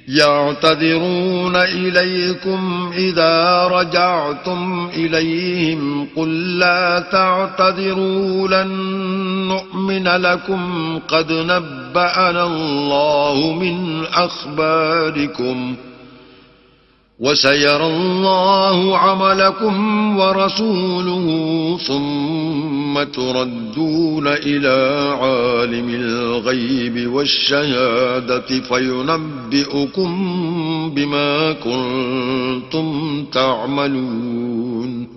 يعتذرون إليكم إذا رجعتم إليهم قل لا تعتذروا لن نؤمن لكم قد نبأنا الله من أخباركم وسيرى الله عملكم ورسوله ثم تردون إلى عالم الغيب والشهادة فينبئكم بما كنتم تعملون.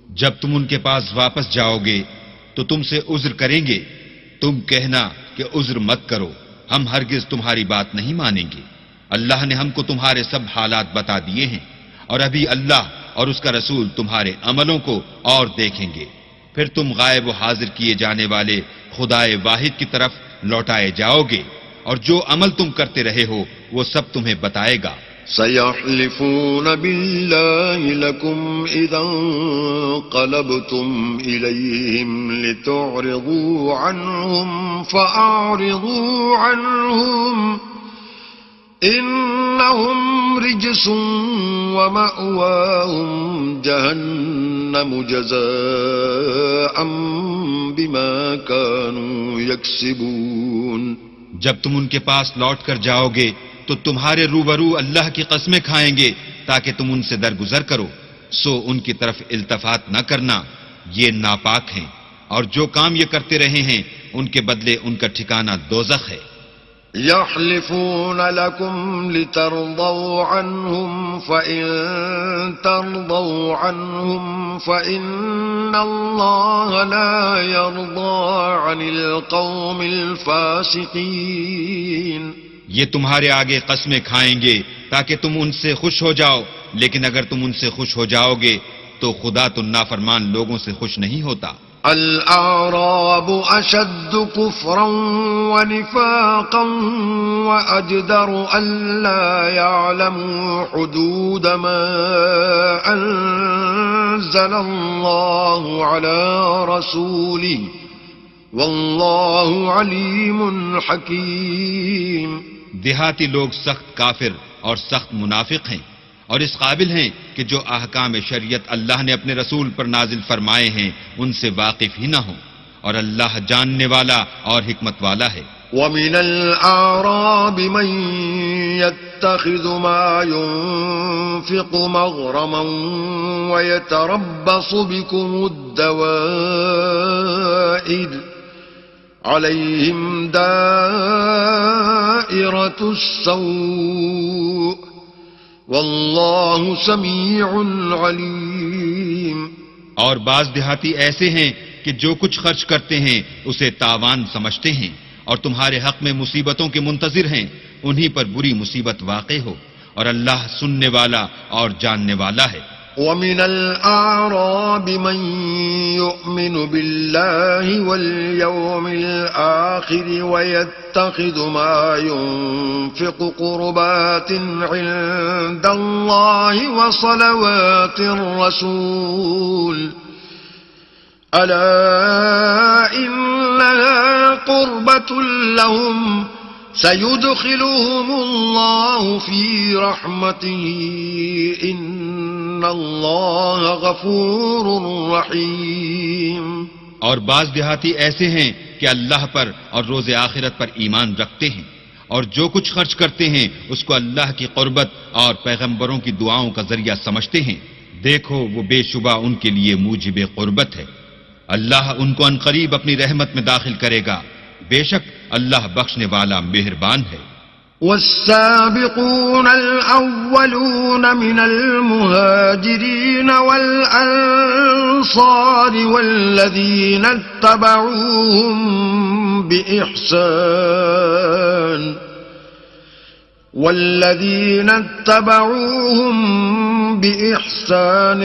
جب تم ان کے پاس واپس جاؤ گے تو تم سے عذر کریں گے. تم کہنا کہ عذر مت کرو، ہم ہرگز تمہاری بات نہیں مانیں گے. اللہ نے ہم کو تمہارے سب حالات بتا دیے ہیں، اور ابھی اللہ اور اس کا رسول تمہارے عملوں کو اور دیکھیں گے. پھر تم غائب و حاضر کیے جانے والے خدائے واحد کی طرف لوٹائے جاؤ گے، اور جو عمل تم کرتے رہے ہو وہ سب تمہیں بتائے گا. سيحلفون بالله لكم إذا انقلبتم إليهم لتعرضوا عنهم فأعرضوا عنهم إنهم رجس ومأواهم جهنم جزاء بما كانوا يكسبون. جب تم ان کے پاس لوٹ کر جاؤ گے تو تمہارے روبرو اللہ کی قسمیں کھائیں گے تاکہ تم ان سے درگزر کرو، سو ان کی طرف التفات نہ کرنا، یہ ناپاک ہیں، اور جو کام یہ کرتے رہے ہیں ان کے بدلے ان کا ٹھکانہ دوزخ ہے. يحلفون لكم لترضوا عنهم فإن ترضوا عنهم فإن الله لا يرضى عن القوم الفاسقين. یہ تمہارے آگے قسمیں کھائیں گے تاکہ تم ان سے خوش ہو جاؤ، لیکن اگر تم ان سے خوش ہو جاؤ گے تو خدا تو نافرمان لوگوں سے خوش نہیں ہوتا. الأعراب أشد كفرا ونفاقا وأجدر ألا يعلموا حدود ما أنزل الله على رسوله والله عليم حكيم. دیہاتی لوگ سخت کافر اور سخت منافق ہیں، اور اس قابل ہیں کہ جو احکام شریعت اللہ نے اپنے رسول پر نازل فرمائے ہیں ان سے واقف ہی نہ ہوں، اور اللہ جاننے والا اور حکمت والا ہے. وَمِنَ الْأَعْرَابِ مَن يَتَّخِذُ مَا يُنفِقُ مَغْرَمًا وَيَتَرَبَّصُ بِكُمُ الدَّوَائِرَ عَلَيْهِمْ دَائِرَةُ السَّوْءِ واللہ سمیع علیم. اور بعض دیہاتی ایسے ہیں کہ جو کچھ خرچ کرتے ہیں اسے تاوان سمجھتے ہیں، اور تمہارے حق میں مصیبتوں کے منتظر ہیں، انہی پر بری مصیبت واقع ہو، اور اللہ سننے والا اور جاننے والا ہے. وَمِنَ الْأَعْرَابِ مَن يُؤْمِنُ بِاللَّهِ وَالْيَوْمِ الْآخِرِ وَيَتَّخِذُ مَا يُنفِقُ قُرُبَاتٍ عِندَ اللَّهِ وَصَلَوَاتِ الرَّسُولِ أَلَا إِنَّهَا قُرْبَةٌ لَهُمْ سَيُدْخِلُهُمُ اللَّهُ فِي رَحْمَتِهِ إِنَّ اللَّهَ غَفُورٌ رَحِيمٌ. اور بعض دیہاتی ایسے ہیں کہ اللہ پر اور روز آخرت پر ایمان رکھتے ہیں، اور جو کچھ خرچ کرتے ہیں اس کو اللہ کی قربت اور پیغمبروں کی دعاؤں کا ذریعہ سمجھتے ہیں. دیکھو وہ بے شبہ ان کے لیے موجب قربت ہے. اللہ ان کو عنقریب اپنی رحمت میں داخل کرے گا، بے شک اللہ بخشنے والا مہربان ہے. والسابقون الأولون من المهاجرين والأنصار والذين اتبعوهم بإحسان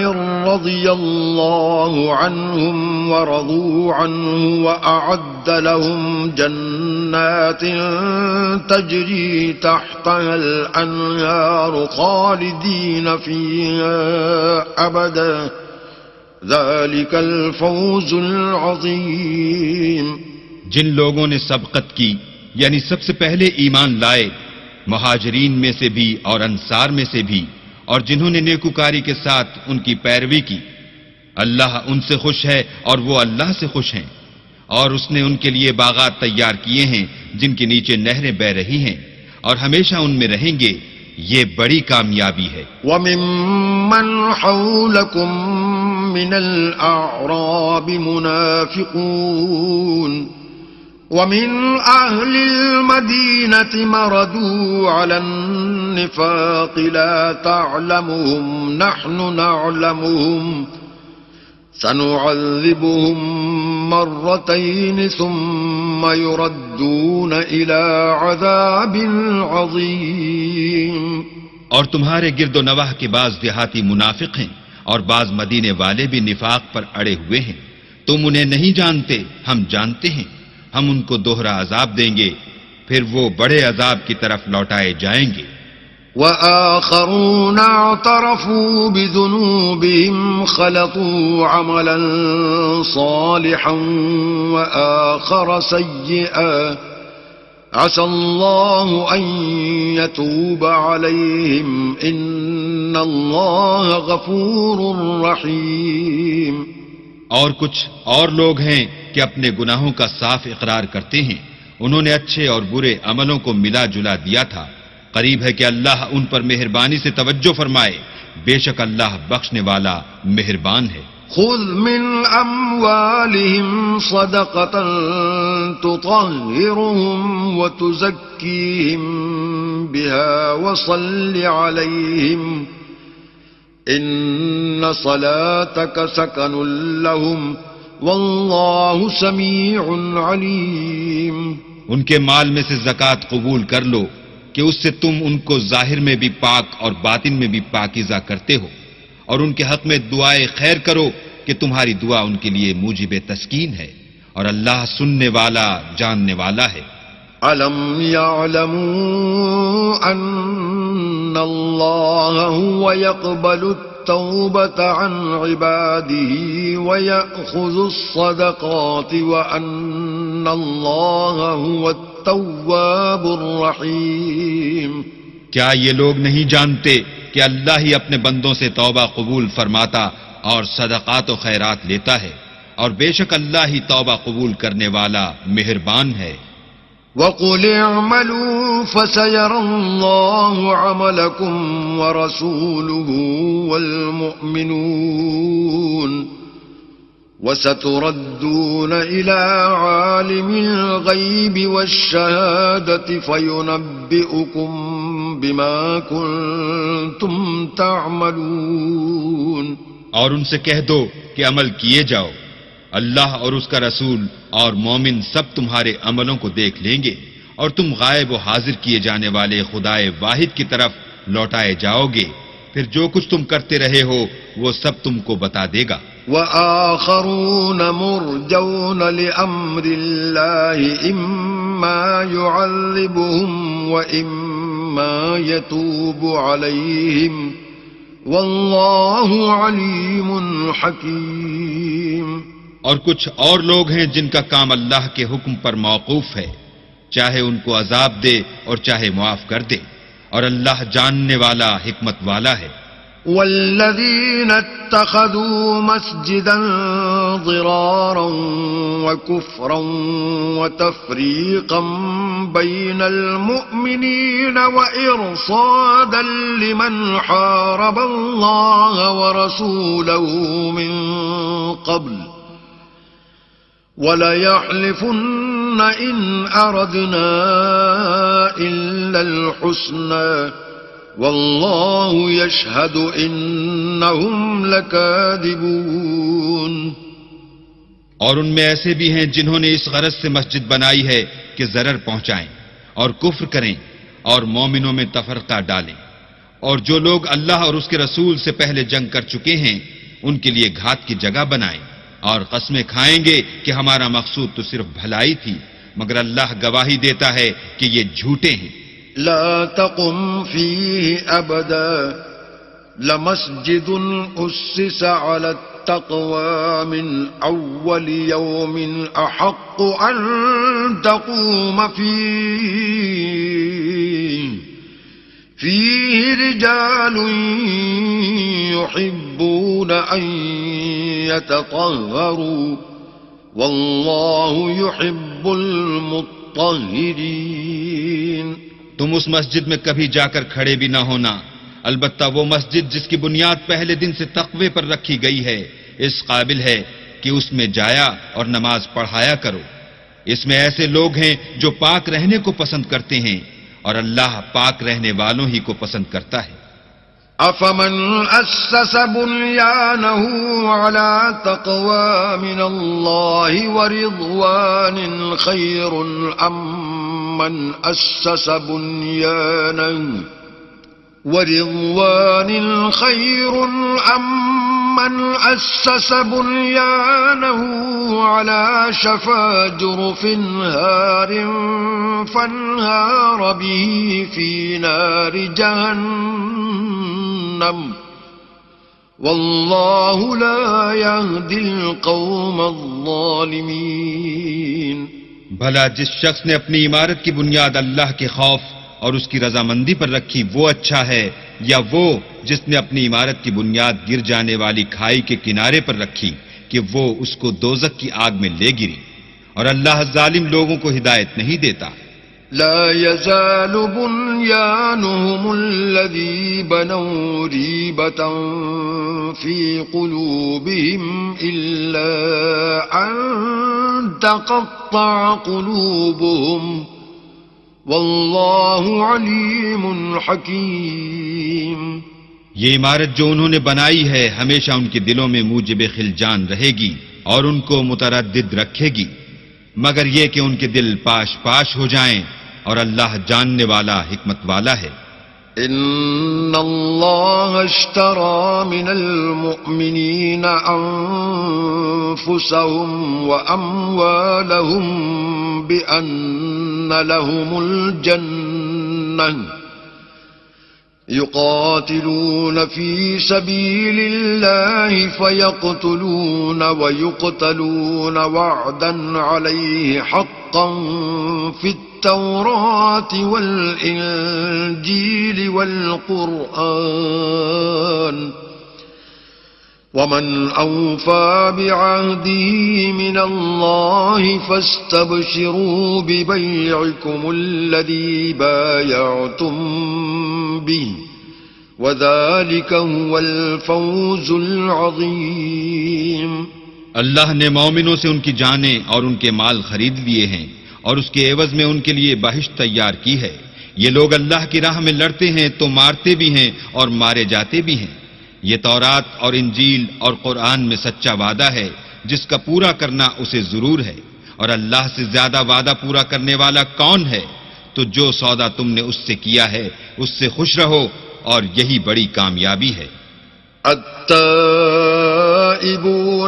رضي الله عنهم ورضوا عنه وأعد لهم جنات تجري تحتها الأنهار خالدين فيها أبدا ذلك الفوز العظيم. جن لوگوں نے سبقت کی یعنی سب سے پہلے ایمان لائے مہاجرین میں سے بھی اور انصار میں سے بھی، اور جنہوں نے نیکوکاری کے ساتھ ان کی پیروی کی، اللہ ان سے خوش ہے اور وہ اللہ سے خوش ہیں، اور اس نے ان کے لیے باغات تیار کیے ہیں جن کے نیچے نہریں بہ رہی ہیں، اور ہمیشہ ان میں رہیں گے، یہ بڑی کامیابی ہے۔ وَمِمَّنْ حَوْلَكُمْ مِنَ الْأَعْرَابِ مُنَافِقُونَ وَمِنْ أَهْلِ الْمَدِينَةِ مَرَدُوا عَلَى النِّفَاقِ لَا تَعْلَمُهُمْ نَحْنُ نَعْلَمُهُمْ سَنُعَذِّبُهُمْ مَرَّتَيْنِ ثُمَّ يُرَدُّونَ إِلَى عَذَابٍ عَظِيمٍ۔ اور تمہارے گرد و نواح کے بعض دیہاتی منافق ہیں اور بعض مدینے والے بھی نفاق پر اڑے ہوئے ہیں، تم انہیں نہیں جانتے، ہم جانتے ہیں، ہم ان کو دوہرا عذاب دیں گے، پھر وہ بڑے عذاب کی طرف لوٹائے جائیں گے۔ وَآخَرُونَ اعْتَرَفُوا بِذُنُوبِهِمْ خَلَطُوا عَمَلًا صَالِحًا وَآخَرَ سَيِّئًا عَسَى اللَّهُ أَن يَتُوبَ عَلَيْهِمْ إِنَّ اللَّهَ غَفُورٌ رَّحِيمٌ۔ اور کچھ اور لوگ ہیں کہ اپنے گناہوں کا صاف اقرار کرتے ہیں، انہوں نے اچھے اور برے عملوں کو ملا جلا دیا تھا، قریب ہے کہ اللہ ان پر مہربانی سے توجہ فرمائے، بے شک اللہ بخشنے والا مہربان ہے۔ خذ من أموالهم صدقة تطهرهم وتزكيهم بها وصل عليهم إن صلاتك سكن لهم والله سميع عليم۔ ان کے مال میں سے زکوٰۃ قبول کر لو کہ اس سے تم ان کو ظاہر میں بھی پاک اور باطن میں بھی پاکیزہ کرتے ہو، اور ان کے حق میں دعائے خیر کرو کہ تمہاری دعا ان کے لیے موجب تسکین ہے، اور اللہ سننے والا جاننے والا ہے۔ أَلَمْ يَعْلَمُوا أَنَّ اللَّهَ هُوَ يَقْبَلُ التَّوْبَةَ عَنْ عِبَادِهِ وَيَأْخُذُ الصَّدَقَاتِ وَأَنَّ اللَّهَ هُوَ التَّوَّابُ الرَّحِيمُ۔ کیا یہ لوگ نہیں جانتے کہ اللہ ہی اپنے بندوں سے توبہ قبول فرماتا اور صدقات و خیرات لیتا ہے، اور بے شک اللہ ہی توبہ قبول کرنے والا مہربان ہے۔ وَقُلِ اعْمَلُوا فَسَيَرَى اللَّهُ عَمَلَكُمْ وَرَسُولُهُ وَالْمُؤْمِنُونَ وَسَتُرَدُّونَ إِلَى عَالِمِ الْغَيْبِ وَالشَّهَادَةِ فَيُنَبِّئُكُم بِمَا كُنتُمْ تَعْمَلُونَ۔ اور ان سے کہہ دو کہ عمل کیے جاؤ، اللہ اور اس کا رسول اور مومن سب تمہارے عملوں کو دیکھ لیں گے، اور تم غائب و حاضر کیے جانے والے خدائے واحد کی طرف لوٹائے جاؤ گے، پھر جو کچھ تم کرتے رہے ہو وہ سب تم کو بتا دے گا۔ وَآخَرُونَ مُرْجَوْنَ لِأَمْرِ اللَّهِ إِمَّا يُعَذِّبُهُمْ وَإِمَّا يَتُوبُ عَلَيْهِمْ وَاللَّهُ عَلِيمٌ حَكِيمٌ۔ اور کچھ اور لوگ ہیں جن کا کام اللہ کے حکم پر موقوف ہے، چاہے ان کو عذاب دے اور چاہے معاف کر دے، اور اللہ جاننے والا حکمت والا ہے۔ والذين اتخذوا مسجدا ضرارا وكفرا وتفريقا بين المؤمنين وإرصادا لمن حارب الله ورسوله من قبل وَلَيَحْلِفُنَّ إِنْ أَرَدْنَا إِلَّا الْحُسْنَى وَاللَّهُ يَشْهَدُ إِنَّهُمْ لَكَاذِبُونَ۔ اور ان میں ایسے بھی ہیں جنہوں نے اس غرض سے مسجد بنائی ہے کہ ضرر پہنچائیں اور کفر کریں اور مومنوں میں تفرقہ ڈالیں، اور جو لوگ اللہ اور اس کے رسول سے پہلے جنگ کر چکے ہیں ان کے لیے گھات کی جگہ بنائیں، اور قسمیں کھائیں گے کہ ہمارا مقصود تو صرف بھلائی تھی، مگر اللہ گواہی دیتا ہے کہ یہ جھوٹے ہیں۔ لا تقم فيه أبدا لمسجد أسس على التقوى من أول يوم أحق أن تقوم فيه فيه رجال يحبون أن يتطهروا والله يحب المطهرين. تم اس مسجد میں کبھی جا کر کھڑے بھی نہ ہونا، البتہ وہ مسجد جس کی بنیاد پہلے دن سے تقوی پر رکھی گئی ہے اس قابل ہے کہ اس میں جایا اور نماز پڑھایا کرو. اس میں ایسے لوگ ہیں جو پاک رہنے کو پسند کرتے ہیں اور اللہ پاک رہنے والوں ہی کو پسند کرتا ہے. أفمن أسس بنيانه على تقوى من الله ورضوان خير أم من أسس بنيانه على شفا جرف هار فانهار به في نار جهنم والله لا يهدي القوم الظالمين. بھلا جس شخص نے اپنی عمارت کی بنیاد اللہ کے خوف اور اس کی رضامندی پر رکھی وہ اچھا ہے، یا وہ جس نے اپنی عمارت کی بنیاد گر جانے والی کھائی کے کنارے پر رکھی کہ وہ اس کو دوزخ کی آگ میں لے گری، اور اللہ ظالم لوگوں کو ہدایت نہیں دیتا. لا يزال بنيانهم الذي بنوا ريبة في قلوبهم إلا أن تقطع قلوبهم واللہ علیم حکیم. یہ عمارت جو انہوں نے بنائی ہے ہمیشہ ان کے دلوں میں موجب خلجان رہے گی اور ان کو متردد رکھے گی، مگر یہ کہ ان کے دل پاش پاش ہو جائیں، اور اللہ جاننے والا حکمت والا ہے. ان اللہ اشترى من المؤمنین انفسهم واموالهم بأن لهم الجنة يقاتلون في سبيل الله فيقتلون ويقتلون وعدا عليه حقا في التوراة والإنجيل والقرآن ومن أوفى بعهده من الله فاستبشروا ببيعكم الذي بايعتم به وذلك هو الفوز العظيم. اللہ نے مومنوں سے ان کی جانیں اور ان کے مال خرید لیے ہیں اور اس کے عوض میں ان کے لیے بہشت تیار کی ہے. یہ لوگ اللہ کی راہ میں لڑتے ہیں تو مارتے بھی ہیں اور مارے جاتے بھی ہیں. یہ تورات اور انجیل اور قرآن میں سچا وعدہ ہے جس کا پورا کرنا اسے ضرور ہے، اور اللہ سے زیادہ وعدہ پورا کرنے والا کون ہے؟ تو جو سودا تم نے اس سے کیا ہے اس سے خوش رہو، اور یہی بڑی کامیابی ہے. التائبون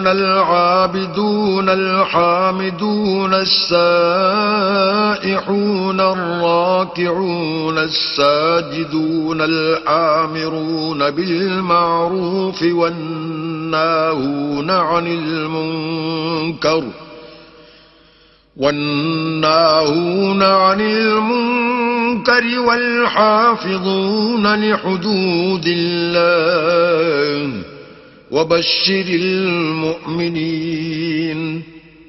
العابدون الحامدون السائحون الراكعون الساجدون الآمرون بالمعروف والناهون عن المنكر والحافظون لحدود الله وبشر المؤمنین.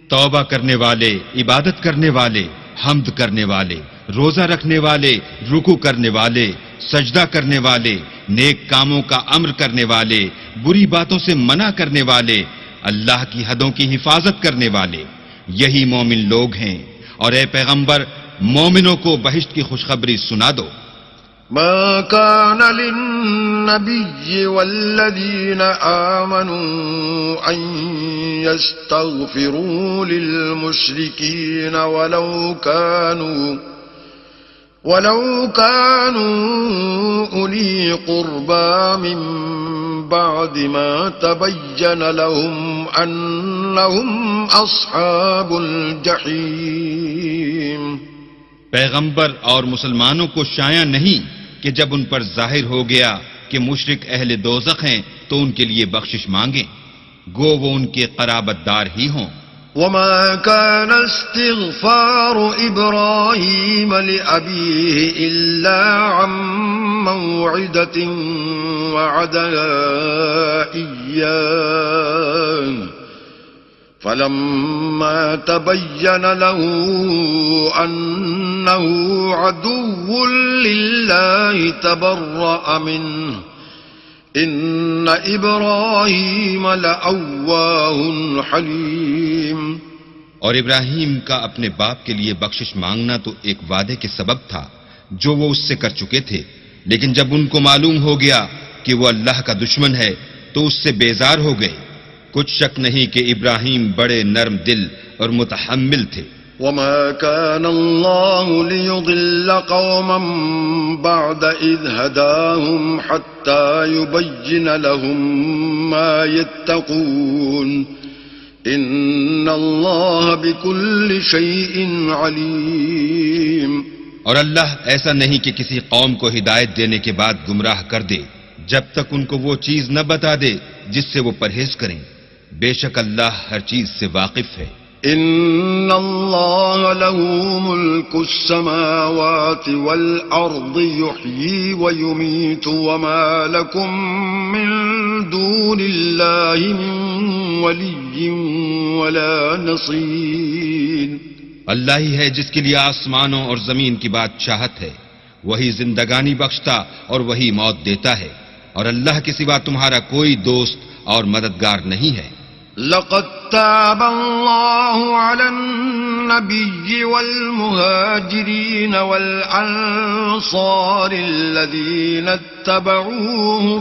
توبہ کرنے والے، عبادت کرنے والے، حمد کرنے والے، روزہ رکھنے والے، رکوع کرنے والے، سجدہ کرنے والے، نیک کاموں کا امر کرنے والے، بری باتوں سے منع کرنے والے، اللہ کی حدوں کی حفاظت کرنے والے، یہی مومن لوگ ہیں. اور اے پیغمبر مومنوں کو بہشت کی خوشخبری سنا دو. ما كان للنبي والذين آمنوا أن يستغفروا للمشركين ولو كانوا أولي قربى من بعد ما تبين لهم أنهم أصحاب الجحيم. پیغمبر اور مسلمانوں کو شایع نہیں کہ جب ان پر ظاہر ہو گیا کہ مشرک اہل دوزخ ہیں تو ان کے لیے بخشش مانگیں، گو وہ ان کے قرابت دار ہی ہوں. وما كان استغفار إبراهيم لأبيه إلا عن موعدة وعدها إياه فلما تبين له أنه عدو لله تبرأ منه إن إبراهيم لأواه حليم. اور ابراہیم کا اپنے باپ کے لیے بخشش مانگنا تو ایک وعدے کے سبب تھا جو وہ اس سے کر چکے تھے، لیکن جب ان کو معلوم ہو گیا کہ وہ اللہ کا دشمن ہے تو اس سے بیزار ہو گئے. کچھ شک نہیں کہ ابراہیم بڑے نرم دل اور متحمل تھے. وما كان الله ليضل قوما بعد إذ هداهم حتى يبين لهم ما يتقون إن الله بكل شيء عليم. اور اللہ ایسا نہیں کہ کسی قوم کو ہدایت دینے کے بعد گمراہ کر دے جب تک ان کو وہ چیز نہ بتا دے جس سے وہ پرہیز کریں. بے شک اللہ ہر چیز سے واقف ہے. ان اللہ له ملک السماوات والارض يحيي ويميت وما لكم من دون اللہ من ولی ولا نصیر. اللہ ہی ہے جس کے لیے آسمانوں اور زمین کی بادشاہت ہے، وہی زندگانی بخشتا اور وہی موت دیتا ہے، اور اللہ کے سوا تمہارا کوئی دوست اور مددگار نہیں ہے. لقد تاب الله على النبي والمهاجرين والأنصار الذين اتبعوه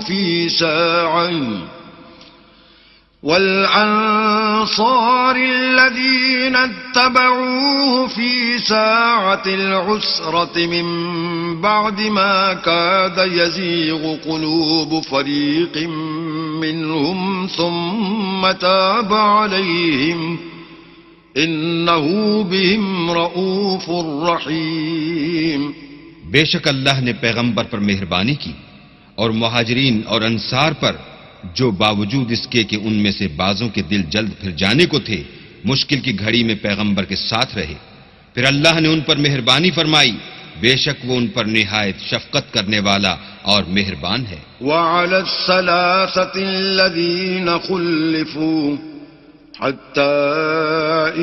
في ساعة العسرة من بعد ما كاد يزيغ قلوب فريق منهم ثم تاب عليهم إنه بهم رؤوف رحيم. بے شک اللہ نے پیغمبر پر مہربانی کی اور مہاجرین اور انصار پر جو باوجود اس کے کہ ان میں سے بعضوں کے دل جلد پھر جانے کو تھے مشکل کی گھڑی میں پیغمبر کے ساتھ رہے، پھر اللہ نے ان پر مہربانی فرمائی. بے شک وہ ان پر نہایت شفقت کرنے والا اور مہربان ہے. وعلى الثلاثة الذين خلفوا حتى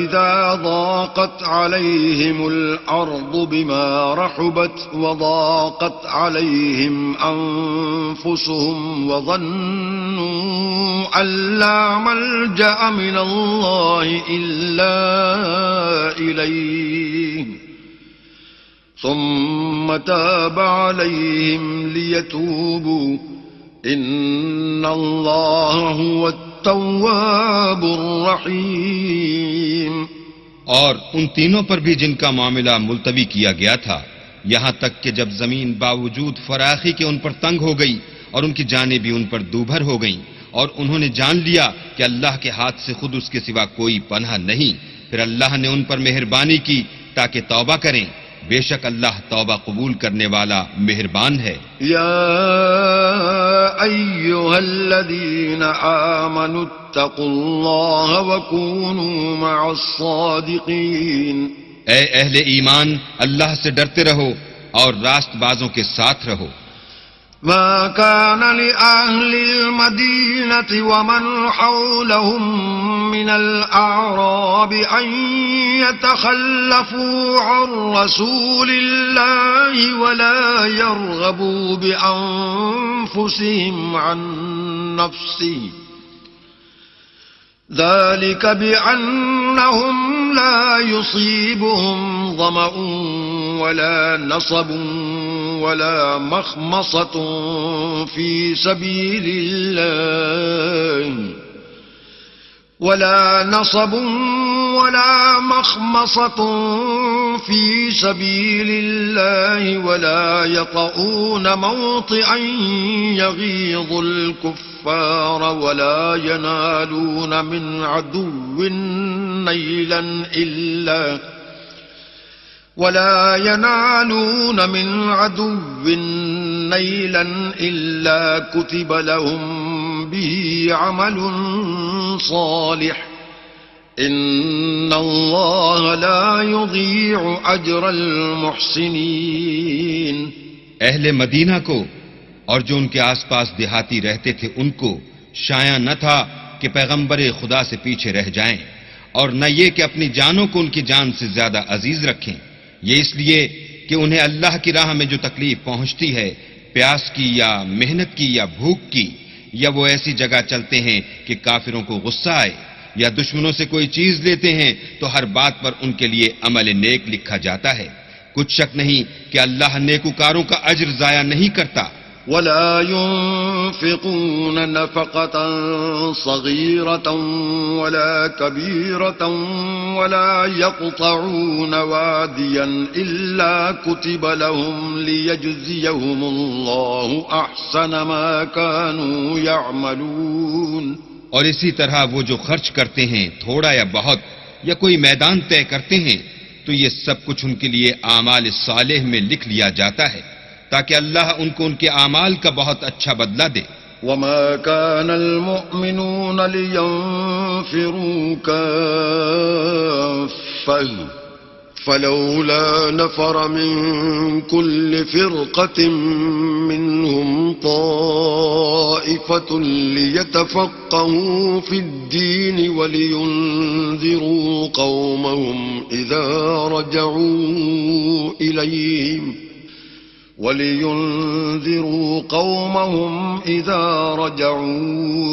إذا ضاقت عليهم الأرض بما رحبت وضاقت عليهم أنفسهم وظنوا أن لا ملجأ من الله إلا إليه ثم تاب عليهم ليتوبوا إن الله هو التواب الرحیم. اور ان تینوں پر بھی جن کا معاملہ ملتوی کیا گیا تھا، یہاں تک کہ جب زمین باوجود فراخی کے ان پر تنگ ہو گئی اور ان کی جانیں بھی ان پر دوبھر ہو گئیں اور انہوں نے جان لیا کہ اللہ کے ہاتھ سے خود اس کے سوا کوئی پناہ نہیں، پھر اللہ نے ان پر مہربانی کی تاکہ توبہ کریں. بے شک اللہ توبہ قبول کرنے والا مہربان ہے. یا ایھا الذین آمنوا اتقوا اللہ وکونوا مع الصادقین. اے اہل ایمان، اللہ سے ڈرتے رہو اور راست بازوں کے ساتھ رہو. ما كان لأهل المدينة ومن حولهم من الأعراب أن يتخلفوا عن رسول الله ولا يرغبوا بأنفسهم عن نفسه ذلك بأنهم لا يصيبهم ظمأ ولا نصب ولا مخمصة في سبيل الله ولا يطؤون موطئا يغيظ الكفار ولا ينالون من عدو نيلا إلا كتب لهم به عمل صالح إن الله لا يضيع أجر المحسنين. اہل مدینہ کو اور جو ان کے آس پاس دیہاتی رہتے تھے ان کو شایع نہ تھا کہ پیغمبر خدا سے پیچھے رہ جائیں، اور نہ یہ کہ اپنی جانوں کو ان کی جان سے زیادہ عزیز رکھیں، یہ اس لیے کہ انہیں اللہ کی راہ میں جو تکلیف پہنچتی ہے، پیاس کی یا محنت کی یا بھوک کی، یا وہ ایسی جگہ چلتے ہیں کہ کافروں کو غصہ آئے، یا دشمنوں سے کوئی چیز لیتے ہیں تو ہر بات پر ان کے لیے عمل نیک لکھا جاتا ہے، کچھ شک نہیں کہ اللہ نیکوکاروں کا اجر ضائع نہیں کرتا۔ ولا ينفقون نفقة صغيرة ولا كبيرة ولا يقطعون واديا إلا كتب لهم ليجزيهم الله أحسن ما كانوا يعملون۔ اور اسی طرح وہ جو خرچ کرتے ہیں تھوڑا یا بہت یا کوئی میدان طے کرتے ہیں تو یہ سب کچھ ان کے لیے اعمال صالح میں لکھ لیا جاتا ہے تاکہ اللہ ان کو ان کے اعمال کا بہت اچھا بدلہ دے۔ وما كان المؤمنون لينفروا كافة فلولا نفر من كل فرقة منهم طائفة ليتفقهوا في الدين ولينذروا قومهم إذا رجعوا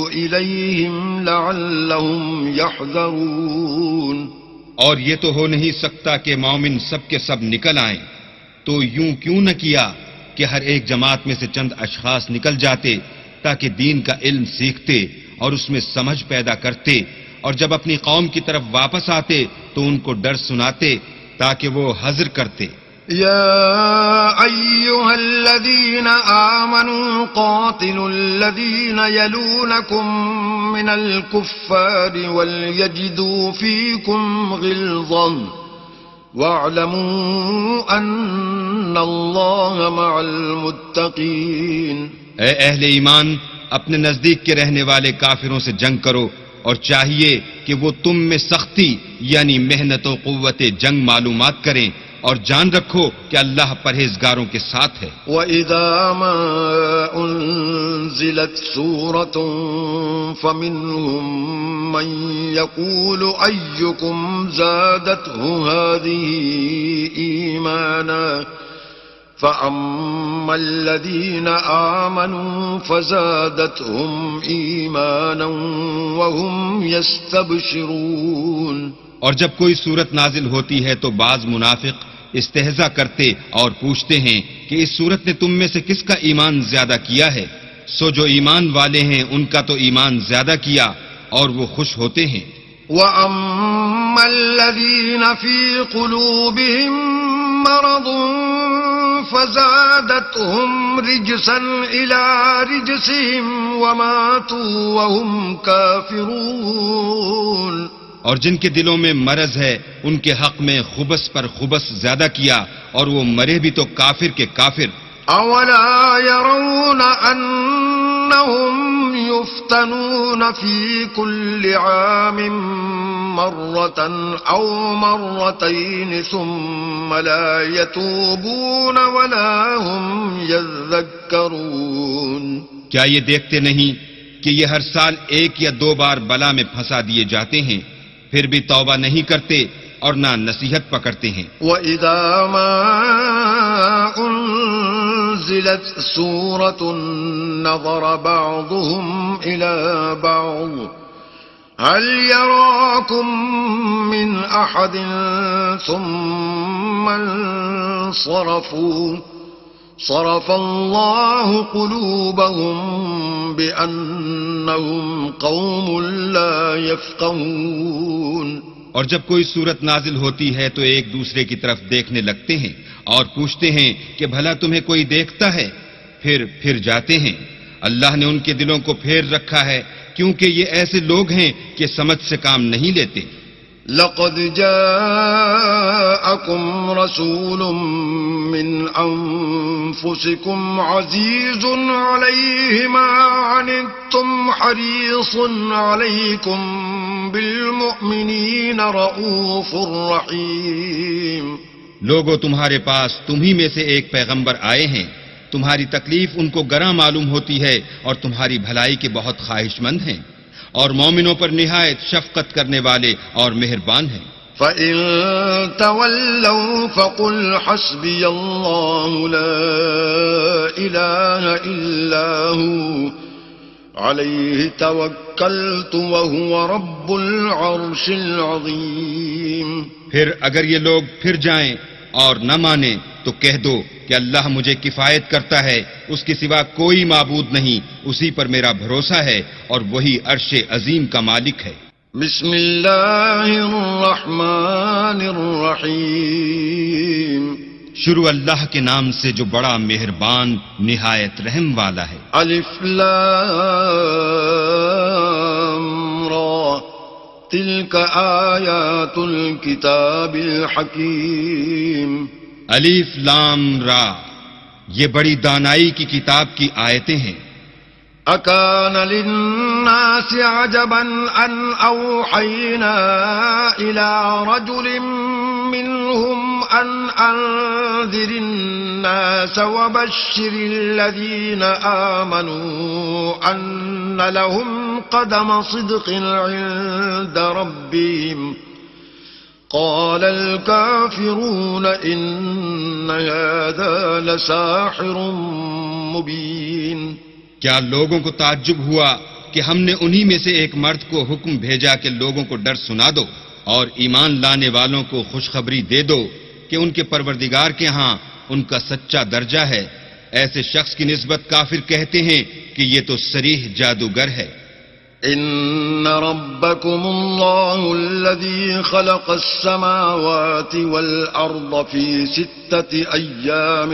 إليهم لعلهم يحذرون۔ اور یہ تو ہو نہیں سکتا کہ مومن سب کے سب نکل آئیں، تو یوں کیوں نہ کیا کہ ہر ایک جماعت میں سے چند اشخاص نکل جاتے تاکہ دین کا علم سیکھتے اور اس میں سمجھ پیدا کرتے، اور جب اپنی قوم کی طرف واپس آتے تو ان کو ڈر سناتے تاکہ وہ حذر کرتے۔ يا أيها الذين آمنوا قاتلوا الذين يلونكم من الكفار وليجدوا فيكم غلظة واعلموا أن الله مع المتقين۔ اے اہل ایمان، اپنے نزدیک کے رہنے والے کافروں سے جنگ کرو، اور چاہیے کہ وہ تم میں سختی یعنی محنت و قوت جنگ معلومات کریں، اور جان رکھو کہ اللہ پرہیزگاروں کے ساتھ ہے۔ وَإِذَا مَا أُنزِلَتْ سُورَةٌ فَمِنْهُمْ مَنْ يَقُولُ أَيُّكُمْ زَادَتْهُ هَذِهِ إِيمَانًا فَأَمَّا الَّذِينَ آمَنُوا فَزَادَتْهُمْ إِيمَانًا وَهُمْ يَسْتَبْشِرُونَ۔ اور جب کوئی صورت نازل ہوتی ہے تو بعض منافق استہزا کرتے اور پوچھتے ہیں کہ اس صورت نے تم میں سے کس کا ایمان زیادہ کیا ہے؟ سو جو ایمان والے ہیں ان کا تو ایمان زیادہ کیا اور وہ خوش ہوتے ہیں۔ وَأَمَّا الَّذِينَ فِي قُلُوبِهِم مَّرَضٌ فَزَادَتْهُمْ رِجْسًا إِلَى رِجْسِهِمْ وَمَاتُوا وَهُمْ كَافِرُونَ۔ اور جن کے دلوں میں مرض ہے ان کے حق میں خبث پر خبث زیادہ کیا اور وہ مرے بھی تو کافر کے کافر۔ اولا يرون انهم يفتنون في كل عام مرة او مرتين ثم لا يتوبون ولا هم يذكرون۔ کیا یہ دیکھتے نہیں کہ یہ ہر سال ایک یا دو بار بلا میں پھنسا دیے جاتے ہیں، پھر بھی توبہ نہیں کرتے اور نہ نصیحت پکڑتے ہیں۔ وَإِذَا مَا أُنزِلَتْ سُورَةٌ نَظَرَ بَعْضُهُمْ إِلَى بَعْضٍ هَلْ يَرَاكُمْ مِنْ أَحَدٍ ثُمَّ انصَرَفُوا صرف الله قلوبهم بأنهم قوم لا يفقهون۔ اور جب کوئی صورت نازل ہوتی ہے تو ایک دوسرے کی طرف دیکھنے لگتے ہیں اور پوچھتے ہیں کہ بھلا تمہیں کوئی دیکھتا ہے، پھر جاتے ہیں۔ اللہ نے ان کے دلوں کو پھیر رکھا ہے کیونکہ یہ ایسے لوگ ہیں کہ سمجھ سے کام نہیں لیتے۔ لقد جاءكم رسول من أنفسكم عزيز عليه ما عنتم حريص عليكم بالمؤمنين رؤوف رحيم۔ لوگوں تمہارے پاس تمہی میں سے ایک پیغمبر آئے ہیں تمہاری تکلیف ان کو گراں معلوم ہوتی ہے اور تمہاری بھلائی کے بہت خواہش مند ہیں، اور مومنوں پر نہایت شفقت کرنے والے اور مہربان ہیں۔ فَإِن تَوَلَّوْا فَقُلْ حَسْبِيَ اللَّهُ لَا إِلَٰهَ إِلَّا هُوَ عَلَيْهِ تَوَكَّلْتُ وَهُوَ رَبُّ الْعَرْشِ الْعَظِيمِ۔ پھر اگر یہ لوگ پھر جائیں اور نہ مانیں تو کہہ دو کہ اللہ مجھے کفایت کرتا ہے، اس کے سوا کوئی معبود نہیں، اسی پر میرا بھروسہ ہے اور وہی عرش عظیم کا مالک ہے۔ بسم اللہ الرحمن الرحیم۔ شروع اللہ کے نام سے جو بڑا مہربان نہایت رحم والا ہے۔ الف لام را تلک آیات الکتاب الحکیم۔ الف لام را، یہ بڑی دانائی کی کتاب کی آیتیں ہیں۔ اکان للناس عجبا ان اوحینا الى رجل منهم ان انذر الناس وبشر الذين آمنوا ان لهم قدم صدق عند ربهم قال الكافرون ان هذا لساحر مبين۔ کیا لوگوں کو تعجب ہوا کہ ہم نے انہی میں سے ایک مرد کو حکم بھیجا کہ لوگوں کو ڈر سنا دو اور ایمان لانے والوں کو خوشخبری دے دو کہ ان کے پروردگار کے ہاں ان کا سچا درجہ ہے۔ ایسے شخص کی نسبت کافر کہتے ہیں کہ یہ تو صریح جادوگر ہے۔ ان ربکم اللہ الذی خلق السماوات والارض فی 6 ایام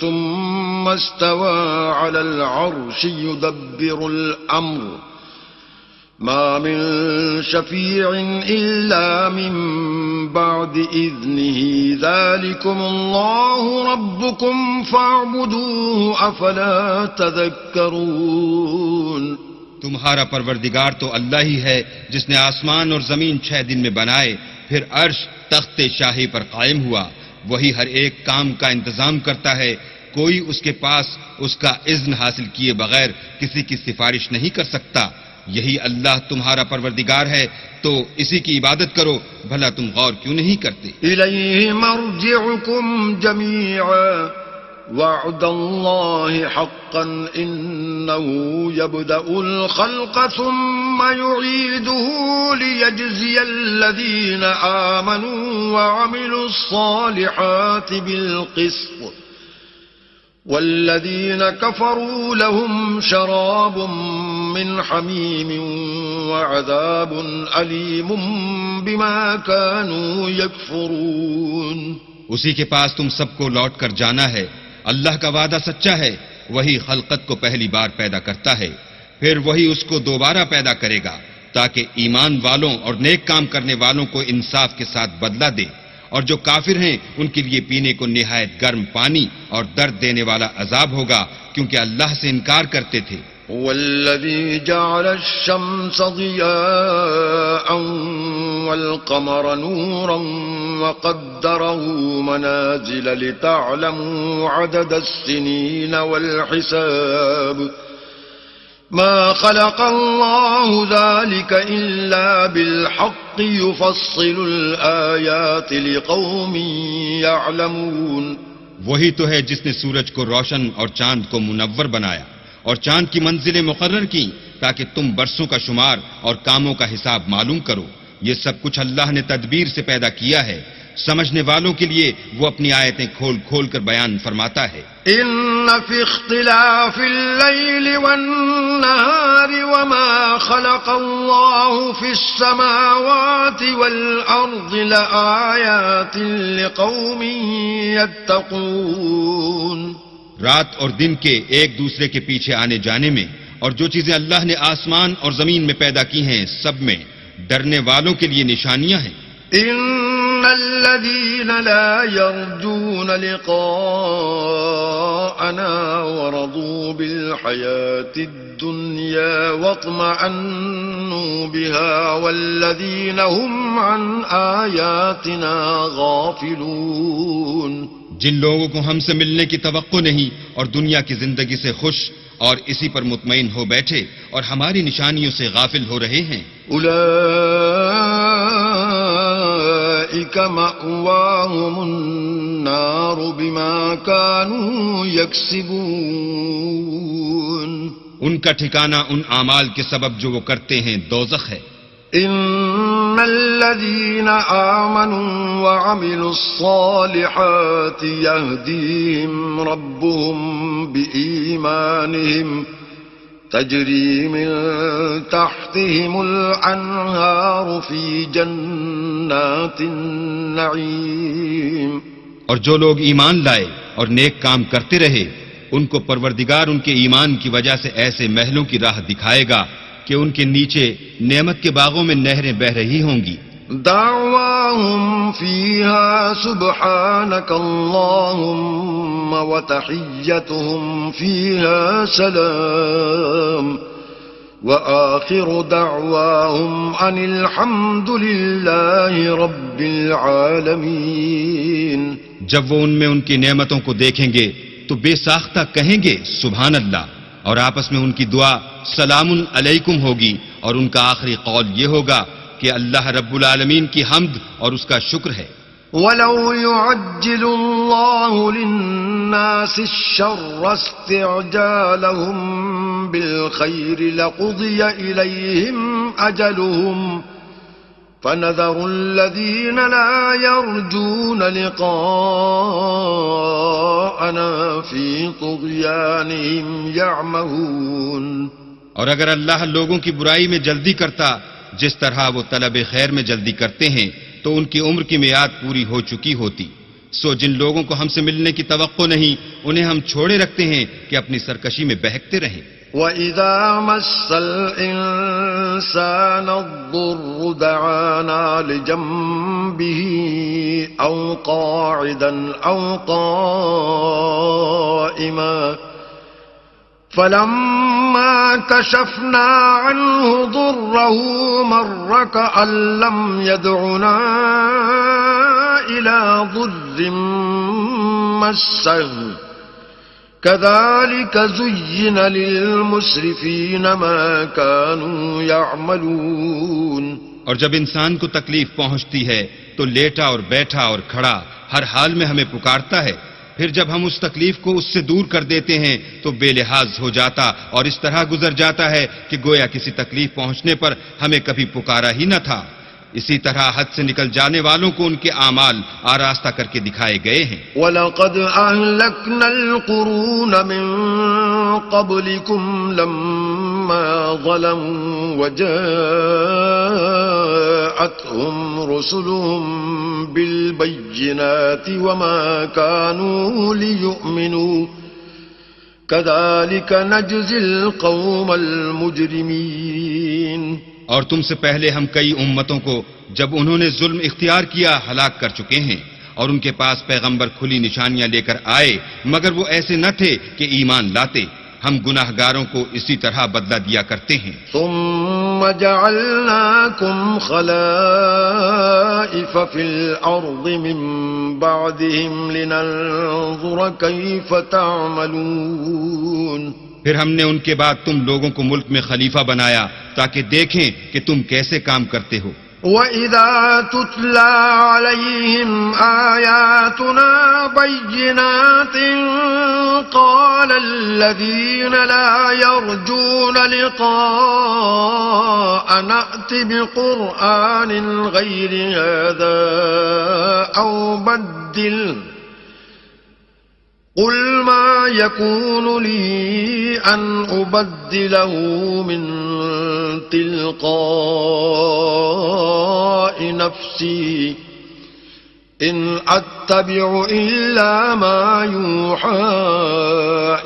ثم استوى على العرش يدبر الامر ما من شفیع الا من بعد اذنه ذلكم اللہ ربکم فاعبدوه افلا تذکرون۔ تمہارا پروردگار تو اللہ ہی ہے جس نے آسمان اور زمین 6 دن میں بنائے، پھر عرش تخت شاہی پر قائم ہوا، وہی ہر ایک کام کا انتظام کرتا ہے، کوئی اس کے پاس اس کا اذن حاصل کیے بغیر کسی کی سفارش نہیں کر سکتا۔ یہی اللہ تمہارا پروردگار ہے، تو اسی کی عبادت کرو، بھلا تم غور کیوں نہیں کرتے؟ الیہ مرجعکم جمیعا وعد اللہ حقا انه يبدأ الخلق ثم يعيده ليجزي الذين آمنوا وعملوا الصالحات بالقسط والذين كفروا لهم شراب من حميم وعذاب أليم بما كانوا يكفرون۔ اسی کے پاس تم سب کو لوٹ کر جانا ہے۔ اللہ کا وعدہ سچا ہے، وہی خلقت کو پہلی بار پیدا کرتا ہے، پھر وہی اس کو دوبارہ پیدا کرے گا تاکہ ایمان والوں اور نیک کام کرنے والوں کو انصاف کے ساتھ بدلہ دے، اور جو کافر ہیں ان کے لیے پینے کو نہایت گرم پانی اور درد دینے والا عذاب ہوگا، کیونکہ اللہ سے انکار کرتے تھے۔ والذي جعل الشمس ضياء والقمر نورا وقدره منازل لتعلموا عدد السنين والحساب ما خلق الله ذلك إلا بالحق يفصل الآيات لقوم يعلمون۔ وہی تو ہے جس نے سورج کو روشن اور چاند کو منور بنایا اور چاند کی منزلیں مقرر کی تاکہ تم برسوں کا شمار اور کاموں کا حساب معلوم کرو۔ یہ سب کچھ اللہ نے تدبیر سے پیدا کیا ہے، سمجھنے والوں کے لیے وہ اپنی آیتیں کھول کھول کر بیان فرماتا ہے۔ ان فی اختلاف اللیل والنہار وما خلق اللہ فی السماوات والارض لآیات لقوم یتقون۔ رات اور دن کے ایک دوسرے کے پیچھے آنے جانے میں اور جو چیزیں اللہ نے آسمان اور زمین میں پیدا کی ہیں سب میں ڈرنے والوں کے لیے نشانیاں ہیں۔ ان الذين لا يرجون لقاءنا ورضوا بالحياة الدنيا واطمأنوا بها والذين هم عن آياتنا غافلون۔ جن لوگوں کو ہم سے ملنے کی توقع نہیں اور دنیا کی زندگی سے خوش اور اسی پر مطمئن ہو بیٹھے اور ہماری نشانیوں سے غافل ہو رہے ہیں، أولئك مأواهم النار بما كانوا يكسبون ان کا ٹھکانہ ان اعمال کے سبب جو وہ کرتے ہیں دوزخ ہے۔ إن الذين آمنوا وعملوا الصالحات يهديهم ربهم بإيمانهم تجري من تحتهم الأنهار في جنات النعيم۔ اور جو لوگ ایمان لائے اور نیک کام کرتے رہے ان کو پروردگار ان کے ایمان کی وجہ سے ایسے محلوں کی راہ دکھائے گا کہ ان کے نیچے نعمت کے باغوں میں نہریں بہہ رہی ہوں گی۔ دعواهم فيها سبحانك اللهم وتحيتهم فيها سلام وآخر دعواهم أن الحمد لله رب العالمين۔ جب وہ ان میں ان کی نعمتوں کو دیکھیں گے تو بے ساختہ کہیں گے سبحان اللہ، اور آپس میں ان کی دعا سلام علیکم ہوگی، اور ان کا آخری قول یہ ہوگا کہ اللہ رب العالمین کی حمد اور اس کا شکر ہے۔ وَلَوْ يُعَجِّلُ اللَّهُ لِلنَّاسِ الشَّرَّ اسْتِعْجَالَهُم بِالْخَيْرِ لَقُضِيَ إِلَيْهِمْ أَجَلُهُمْ فَنَذَرُ الَّذِينَ لَا يَرْجُونَ لِقَاءَنَا فِي طُغْيَانِهِمْ يَعْمَهُونَ۔ اور اگر اللہ لوگوں کی برائی میں جلدی کرتا جس طرح وہ طلب خیر میں جلدی کرتے ہیں تو ان کی عمر کی میعاد پوری ہو چکی ہوتی، سو جن لوگوں کو ہم سے ملنے کی توقع نہیں انہیں ہم چھوڑے رکھتے ہیں کہ اپنی سرکشی میں بہکتے رہیں۔ وَإِذَا مَسَّ الْإِنسَانَ الضُّرُّ دَعَانَا لِجَنبِهِ أَوْ قَاعِدًا أَوْ قَائِمًا فَلَمَّا كَشَفْنَا عَنْهُ ضُرَّهُ مَرَّ كَأَن لَّمْ يَدْعُنَا إِلَى ضُرٍّ مَّسَّهُ كَذَلِكَ زُيِّنَ لِلْمُسْرِفِينَ مَا كَانُوا يَعْمَلُونَ۔ اور جب انسان کو تکلیف پہنچتی ہے تو لیٹا اور بیٹھا اور کھڑا ہر حال میں ہمیں پکارتا ہے، پھر جب ہم اس تکلیف کو اس سے دور کر دیتے ہیں تو بے لحاظ ہو جاتا اور اس طرح گزر جاتا ہے کہ گویا کسی تکلیف پہنچنے پر ہمیں کبھی پکارا ہی نہ تھا۔ اسی طرح حد سے نکل جانے والوں کو ان کے اعمال آراستہ کر کے دکھائے گئے ہیں۔ وَلَقَدْ أَهْلَكْنَا الْقُرُونَ مِن قَبْلِكُمْ لَمَّا ظَلَمُوا وَجَاءَتْهُمْ رُسُلُهُم بِالْبَيِّنَاتِ وَمَا كَانُوا لِيُؤْمِنُوا كَذَلِكَ نَجْزِي الْقَوْمَ الْمُجْرِمِينَ۔ اور تم سے پہلے ہم کئی امتوں کو جب انہوں نے ظلم اختیار کیا ہلاک کر چکے ہیں، اور ان کے پاس پیغمبر کھلی نشانیاں لے کر آئے مگر وہ ایسے نہ تھے کہ ایمان لاتے، ہم گناہ گاروں کو اسی طرح بدلہ دیا کرتے ہیں۔ ثم جعلناكم خلائف في الأرض من بعدهم لننظر كيف تعملون۔ پھر ہم نے ان کے بعد تم لوگوں کو ملک میں خلیفہ بنایا تاکہ دیکھیں کہ تم کیسے کام کرتے ہو۔ وَإِذَا تُتْلَى عَلَيْهِمْ آيَاتُنَا بَيِّنَاتٍ قَالَ الَّذِينَ لَا يَرْجُونَ لِقَاءَنَا ائْتِ بِقُرْآنٍ غَيْرِ هَذَا أَوْ بَدِّلْهُ قُلْ مَا يَكُونُ لِي أَنْ أُبَدِّلَهُ مِنْ تِلْقَاءِ نَفْسِي إِنْ أَتَّبِعُ إِلَّا مَا يُوحَى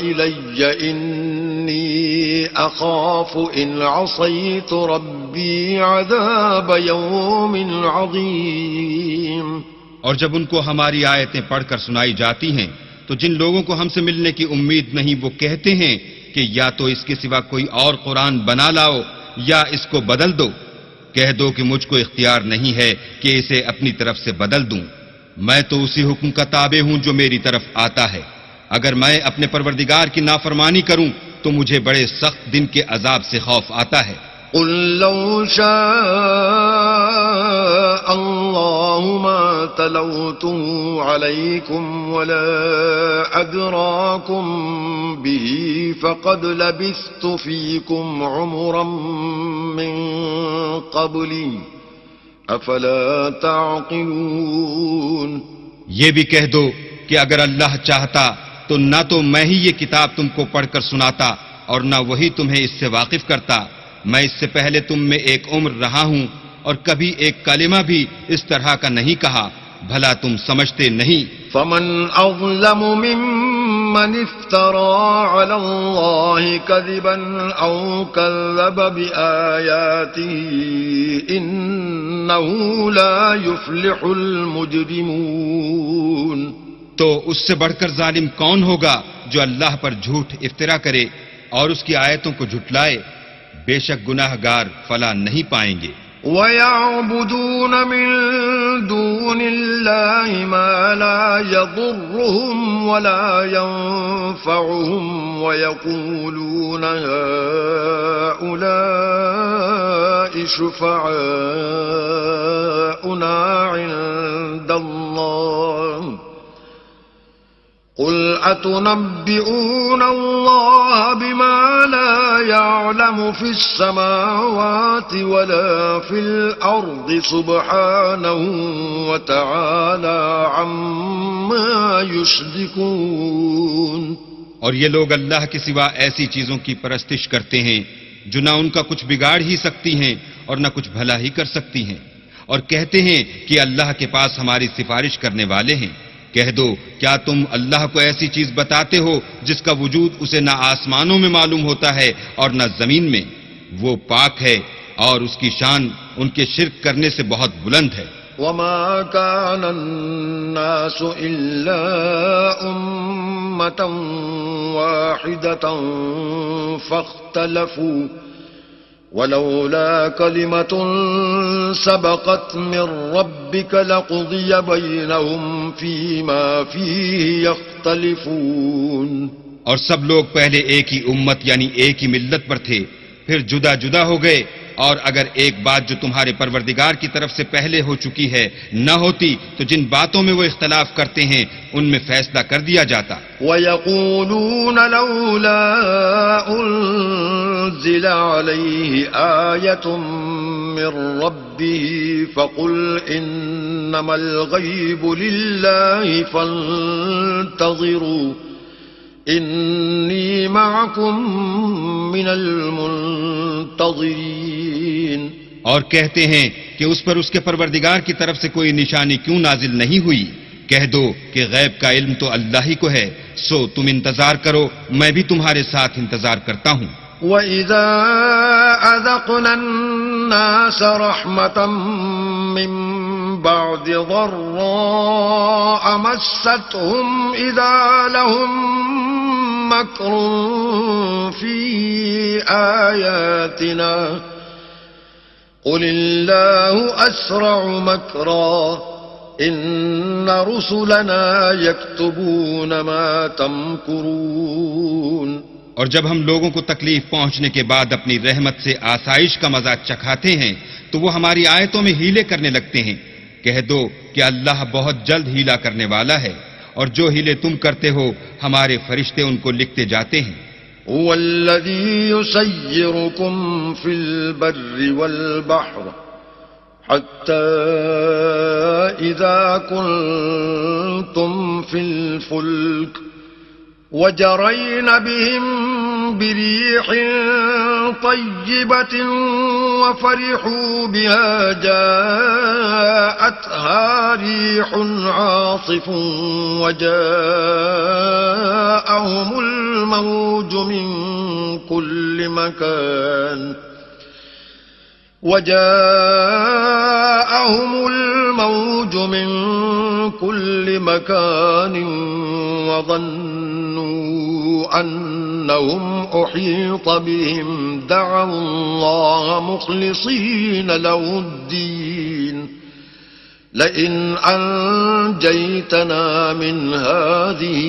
إِلَيَّ إِنِّي أَخَافُ إِنْ عَصَيْتُ رَبِّي عَذَابَ يَوْمٍ عَظِيمٍ۔ اور جب ان کو ہماری آیتیں پڑھ کر سنائی جاتی ہیں تو جن لوگوں کو ہم سے ملنے کی امید نہیں وہ کہتے ہیں کہ یا تو اس کے سوا کوئی اور قرآن بنا لاؤ یا اس کو بدل دو۔ کہہ دو کہ مجھ کو اختیار نہیں ہے کہ اسے اپنی طرف سے بدل دوں، میں تو اسی حکم کا تابع ہوں جو میری طرف آتا ہے. اگر میں اپنے پروردگار کی نافرمانی کروں تو مجھے بڑے سخت دن کے عذاب سے خوف آتا ہے. قل لو شاء الله ما تلوته عليكم ولا أدراكم به فقد لبثت فيكم عمرا من قبلي أفلا تعقلون. یہ بھی کہہ دو کہ اگر اللہ چاہتا تو نہ تو میں ہی یہ کتاب تم کو پڑھ کر سناتا اور نہ وہی تمہیں اس سے واقف کرتا. میں اس سے پہلے تم میں ایک عمر رہا ہوں اور کبھی ایک کلمہ بھی اس طرح کا نہیں کہا. بھلا تم سمجھتے نہیں؟ فمن أظلم ممن افترى على الله كذبا أو كذب بآياته إنه لا يفلح المجرمون. تو اس سے بڑھ کر ظالم کون ہوگا جو اللہ پر جھوٹ افطرا کرے اور اس کی آیتوں کو جھٹلائے؟ بے شک گناہ گار فلاح نہیں پائیں گے. وَيَعْبُدُونَ مِن دُونِ اللَّهِ مَا لَا يَضُرُّهُمْ وَلَا يَنفَعُهُمْ وَيَقُولُونَ هَؤُلَاءِ شُفَعَاؤُنَا عِندَ اللَّهِ قل أتنبئون الله بما لا يعلم في السماوات ولا في الأرض سبحانه وتعالى عما يشركون. اور یہ لوگ اللہ کے سوا ایسی چیزوں کی پرستش کرتے ہیں جو نہ ان کا کچھ بگاڑ ہی سکتی ہیں اور نہ کچھ بھلا ہی کر سکتی ہیں، اور کہتے ہیں کہ اللہ کے پاس ہماری سفارش کرنے والے ہیں. کہہ دو کیا تم اللہ کو ایسی چیز بتاتے ہو جس کا وجود اسے نہ آسمانوں میں معلوم ہوتا ہے اور نہ زمین میں؟ وہ پاک ہے اور اس کی شان ان کے شرک کرنے سے بہت بلند ہے. وما كان الناس إلا أمة واحدة فاختلفوا ولولا كلمة سبقت من ربك لقضي بينهم فيما فيه يختلفون. اور سب لوگ پہلے ایک ہی امت یعنی ایک ہی ملت پر تھے، پھر جدا جدا ہو گئے، اور اگر ایک بات جو تمہارے پروردگار کی طرف سے پہلے ہو چکی ہے نہ ہوتی تو جن باتوں میں وہ اختلاف کرتے ہیں ان میں فیصلہ کر دیا جاتا. وَيَقُولُونَ لَوْلَا أُنزِلَ عَلَيْهِ آيَةٌ مِّن رَّبِّهِ فَقُلْ إِنَّمَا الْغَيْبُ لِلَّهِ فَانتَظِرُوا إِنِّي مَعَكُم مِّنَ الْمُنتَظِرِينَ. اور کہتے ہیں کہ اس پر اس کے پروردگار کی طرف سے کوئی نشانی کیوں نازل نہیں ہوئی؟ کہہ دو کہ غیب کا علم تو اللہ ہی کو ہے، سو تم انتظار کرو، میں بھی تمہارے ساتھ انتظار کرتا ہوں. وَإِذَا أَذَقْنَا النَّاسَ رَحْمَةً مِّن بَعْدِ ضَرَّاءَ مَسَّتْهُمْ إِذَا لَهُم مَّكْرٌ فِي آيَاتِنَا قُلِ اللَّهُ أَسْرَعُ مَكْرًا إِنَّ رُسُلَنَا يَكْتُبُونَ مَا تَمْكُرُونَ. اور جب ہم لوگوں کو تکلیف پہنچنے کے بعد اپنی رحمت سے آسائش کا مزہ چکھاتے ہیں تو وہ ہماری آیتوں میں ہیلے کرنے لگتے ہیں. کہہ دو کہ اللہ بہت جلد ہیلا کرنے والا ہے، اور جو ہیلے تم کرتے ہو ہمارے فرشتے ان کو لکھتے جاتے ہیں. هو الذي يسيركم في البر والبحر حتى إذا كنتم في الفلك وجرين بهم بريح طيبة وفرحوا بها جاءتها ريح عاصف وجاءهم الموج من كل مكان وظنوا أنهم أحيط بهم دعوا الله مخلصين له الدين لئن أنجيتنا من هذه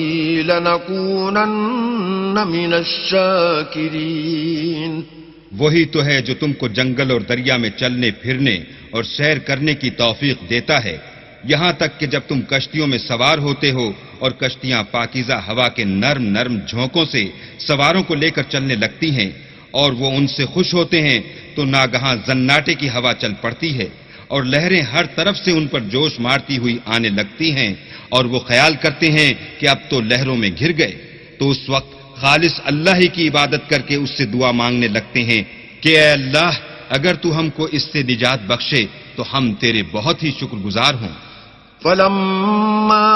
لنكونن من الشاكرين. وہی تو ہے جو تم کو جنگل اور دریا میں چلنے پھرنے اور سیر کرنے کی توفیق دیتا ہے، یہاں تک کہ جب تم کشتیوں میں سوار ہوتے ہو اور کشتیاں پاکیزہ ہوا کے نرم نرم جھونکوں سے سواروں کو لے کر چلنے لگتی ہیں اور وہ ان سے خوش ہوتے ہیں تو ناگہاں زناٹے کی ہوا چل پڑتی ہے اور لہریں ہر طرف سے ان پر جوش مارتی ہوئی آنے لگتی ہیں اور وہ خیال کرتے ہیں کہ اب تو لہروں میں گھر گئے، تو اس وقت خالص اللہ ہی کی عبادت کر کے اس سے دعا مانگنے لگتے ہیں کہ اے اللہ اگر تو ہم کو اس سے نجات بخشے تو ہم تیرے بہت ہی شکر گزار ہوں. فلما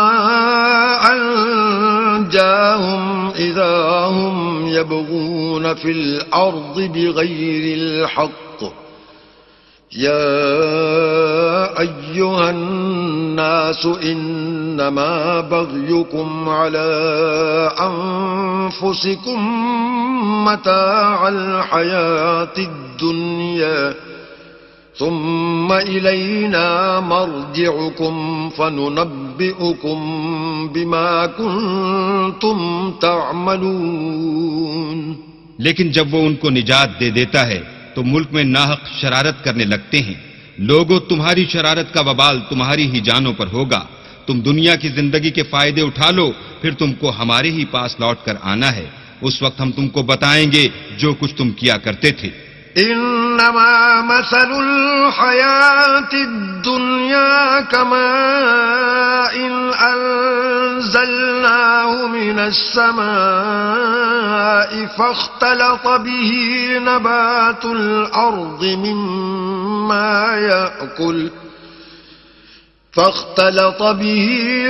أنجاهم إذا هم يبغون في الأرض بغير الحق يا أيها الناس إنما بغيكم على أنفسكم متاع الحياة الدنيا ثم إلينا مرجعكم فننبئكم بما كنتم تعملون. لیکن جب وہ ان کو نجات دے دیتا ہے تو ملک میں ناحق شرارت کرنے لگتے ہیں. لوگوں تمہاری شرارت کا وبال تمہاری ہی جانوں پر ہوگا. تم دنیا کی زندگی کے فائدے اٹھا لو پھر تم کو ہمارے ہی پاس لوٹ کر آنا ہے. اس وقت ہم تم کو بتائیں گے جو کچھ تم کیا کرتے تھے. إنما مثل الحياة الدنيا كماء أنزلناه من السماء فاختلط به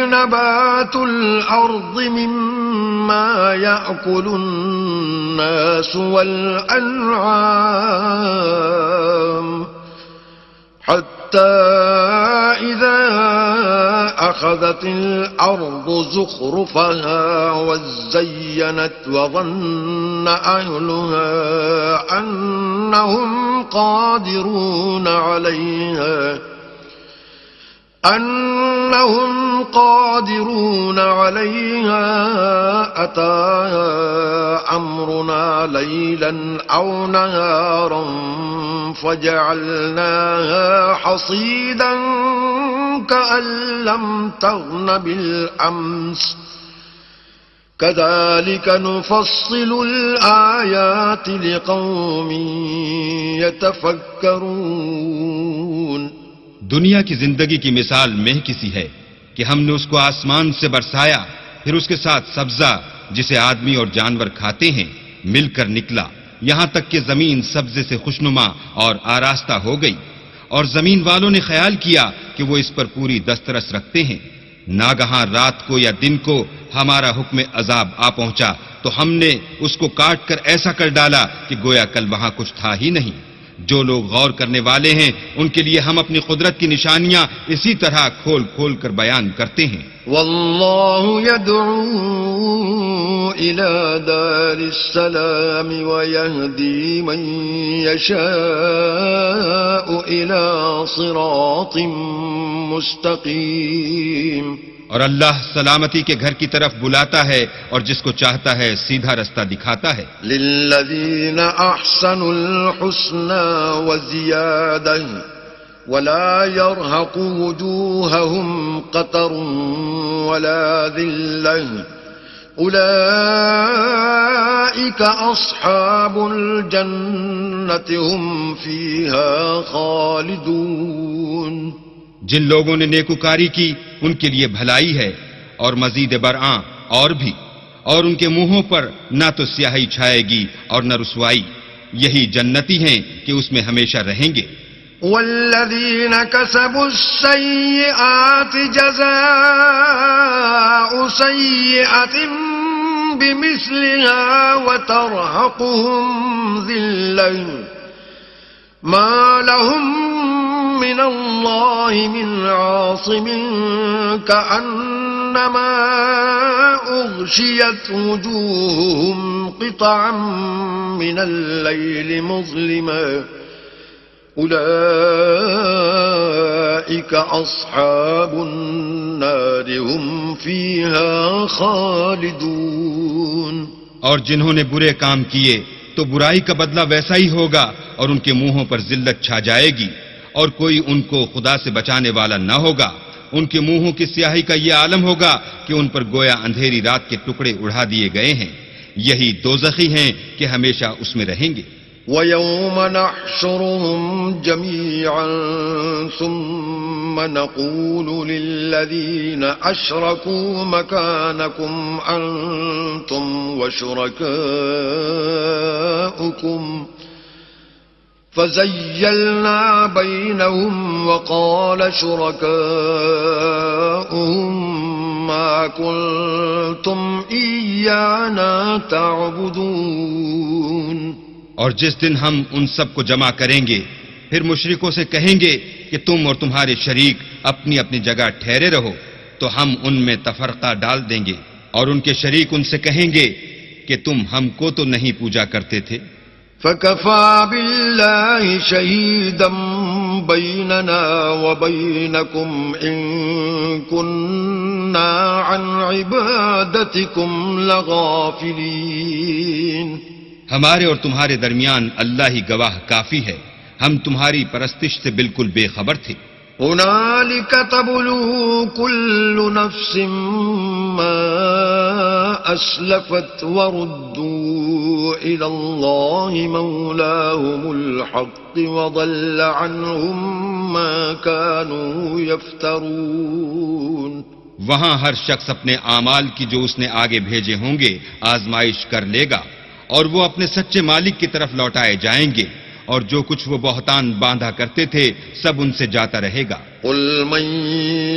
نبات الأرض مما يأكل الناس والأنعام حتى إذا أخذت الأرض زخرفها وزينت وظن أهلها أنهم قادرون عليها أتاها أمرنا ليلا أو نهارا فجعلناها حصيدا كأن لم تغن بالأمس كذلك نفصل الآيات لقوم يتفكرون. دنیا کی زندگی کی مثال میں کسی ہے کہ ہم نے اس کو آسمان سے برسایا پھر اس کے ساتھ سبزہ جسے آدمی اور جانور کھاتے ہیں مل کر نکلا یہاں تک کہ زمین سبزے سے خوشنما اور آراستہ ہو گئی اور زمین والوں نے خیال کیا کہ وہ اس پر پوری دسترس رکھتے ہیں. ناگہاں رات کو یا دن کو ہمارا حکم عذاب آ پہنچا تو ہم نے اس کو کاٹ کر ایسا کر ڈالا کہ گویا کل وہاں کچھ تھا ہی نہیں. جو لوگ غور کرنے والے ہیں ان کے لیے ہم اپنی قدرت کی نشانیاں اسی طرح کھول کھول کر بیان کرتے ہیں. واللہ يدعو إلى دار السلام ويهدي من يشاء إلى صراط مستقيم. اور اللہ سلامتی کے گھر کی طرف بلاتا ہے اور جس کو چاہتا ہے سیدھا رستہ دکھاتا ہے. للذین احسنوا الحسنى وزیادہ ولا يرهق وجوههم قتر ولا ذلة أولئك أصحاب الجنة هم فيها خالدون. جن لوگوں نے نیکوکاری کی ان کے لیے بھلائی ہے اور مزید برآں اور بھی، اور ان کے منہوں پر نہ تو سیاہی چھائے گی اور نہ رسوائی. یہی جنتی ہیں کہ اس میں ہمیشہ رہیں گے. والذين كسبوا السيئات جزاء سيئة بمثلها وترهقهم ذلة ما لهم من الله من عاصم كأنما أغشيت وجوههم قطعا من الليل مظلما أولئك أولئك أصحاب النار هم فيها خالدون. اور جنہوں نے برے کام کیے تو برائی کا بدلہ ویسا ہی ہوگا اور ان کے منہوں پر ذلت چھا جائے گی اور کوئی ان کو خدا سے بچانے والا نہ ہوگا. ان کے منہوں کی سیاہی کا یہ عالم ہوگا کہ ان پر گویا اندھیری رات کے ٹکڑے اڑا دیے گئے ہیں. یہی دوزخی ہیں کہ ہمیشہ اس میں رہیں گے. وَيَوْمَ نَحْشُرُهُمْ جَمِيعًا ثُمَّ نَقُولُ لِلَّذِينَ أَشْرَكُوا مَكَانَكُمْ أَنْتُمْ وَشُرَكَاؤُكُمْ فَزَيَّلْنَا بَيْنَهُمْ وَقَالَ شُرَكَاؤُهُمْ مَا كُنْتُمْ إِيَّانَا تَعْبُدُونَ. اور جس دن ہم ان سب کو جمع کریں گے پھر مشرکوں سے کہیں گے کہ تم اور تمہارے شریک اپنی اپنی جگہ ٹھہرے رہو تو ہم ان میں تفرقہ ڈال دیں گے اور ان کے شریک ان سے کہیں گے کہ تم ہم کو تو نہیں پوجا کرتے تھے. فَكَفَى بِاللَّهِ شَهِيدًا بَيْنَنَا وَبَيْنَكُمْ إِن كُنَّا عَنْ عِبَادَتِكُمْ لَغَافِلِينَ. ہمارے اور تمہارے درمیان اللہ ہی گواہ کافی ہے، ہم تمہاری پرستش سے بالکل بے خبر تھے. هُنَالِكَ تَبْلُو كُلُّ نَفْسٍ مَّا أَسْلَفَتْ وَرُدُّوا إِلَى اللَّهِ مَوْلَاهُمُ الْحَقِّ وَضَلَّ عَنْهُم مَّا كَانُوا يَفْتَرُونَ. وہاں ہر شخص اپنے اعمال کی جو اس نے آگے بھیجے ہوں گے آزمائش کر لے گا اور وہ اپنے سچے مالک کی طرف لوٹائے جائیں گے اور جو کچھ وہ بہتان باندھا کرتے تھے سب ان سے جاتا رہے گا. قُلْ مَن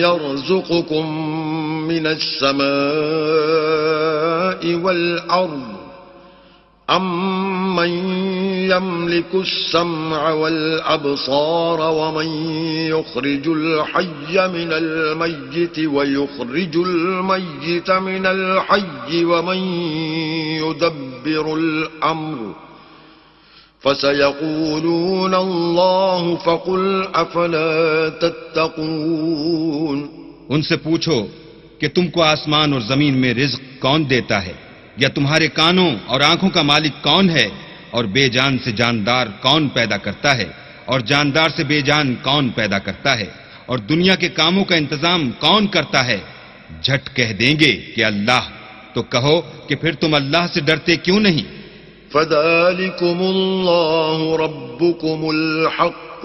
يَرْزُقُكُم مِّنَ السَّمَاءِ وَالْأَرْضِ أَمَّن يَمْلِكُ السَّمْعَ وَالْأَبْصَارَ وَمَن يُخْرِجُ الْحَيَّ مِنَ الْمَيِّتِ وَيُخْرِجُ الْمَيِّتَ مِنَ الْحَيِّ وَمَن يُدَبِّرُ الْأَمْرَ فَسَيَقُولُونَ اللَّهُ فَقُلْ أَفَلَا تَتَّقُونَ. ان سے پوچھو کہ تم کو آسمان اور زمین میں رزق کون دیتا ہے، یا تمہارے کانوں اور آنکھوں کا مالک کون ہے، اور بے جان سے جاندار کون پیدا کرتا ہے اور جاندار سے بے جان کون پیدا کرتا ہے، اور دنیا کے کاموں کا انتظام کون کرتا ہے. جھٹ کہہ دیں گے کہ اللہ. تو کہو کہ پھر تم اللہ سے ڈرتے کیوں نہیں. فَذَلِكُمُ اللَّهُ رَبُّكُمُ الْحَقُّ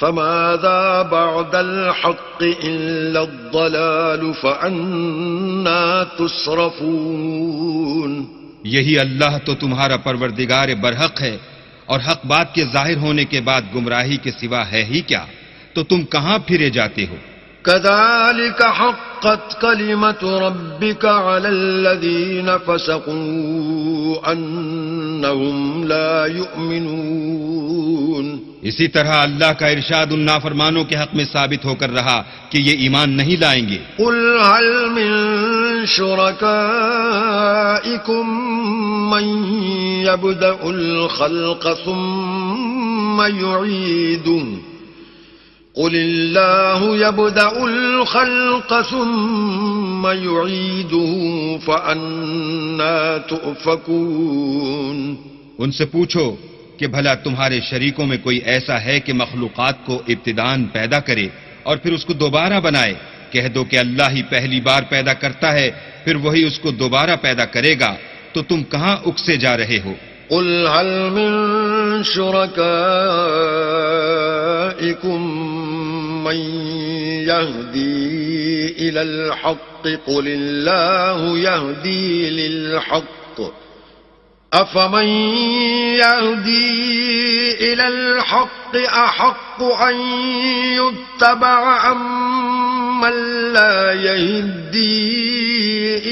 فَمَاذَا بَعْدَ الْحَقِّ إِلَّا الضَّلَالُ فَأَنَّى تُصْرَفُونَ. یہی اللہ تو تمہارا پروردگار برحق ہے اور حق بات کے ظاہر ہونے کے بعد گمراہی کے سوا ہے ہی کیا، تو تم کہاں پھرے جاتے ہو. كَذَلِكَ حَقَّتْ كَلِمَةُ رَبِّكَ عَلَى الَّذِينَ فَسَقُوا أَنَّهُمْ لَا يُؤْمِنُونَ. اسی طرح اللہ کا ارشاد ان نافرمانوں کے حق میں ثابت ہو کر رہا کہ یہ ایمان نہیں لائیں گے. قُلْ هَلْ مِن شُرَكَائِكُم مَّن يَبْدَأُ الْخَلْقَ ثُمَّ يُعِيدُهُ قُلِ اللَّهُ يَبْدَأُ الْخَلْقَ ثُمَّ يُعِيدُهُ فَأَنَّى تُؤْفَكُونَ. ان سے پوچھو کہ بھلا تمہارے شریکوں میں کوئی ایسا ہے کہ مخلوقات کو ابتداءً پیدا کرے اور پھر اس کو دوبارہ بنائے. کہہ دو کہ اللہ ہی پہلی بار پیدا کرتا ہے پھر وہی اس کو دوبارہ پیدا کرے گا، تو تم کہاں اکسے جا رہے ہو. قُلْ هَلْ مِن شُرَكَائِكُم مَّن يَهْدِي إِلَى الْحَقِّ قُلِ اللَّهُ يَهْدِي لِلْحَقِّ أَفَمَن يَهْدِي إِلَى الْحَقِّ أَحَقُّ أَن يُتَّبَعَ أَمَّن لَّا يَهْدِي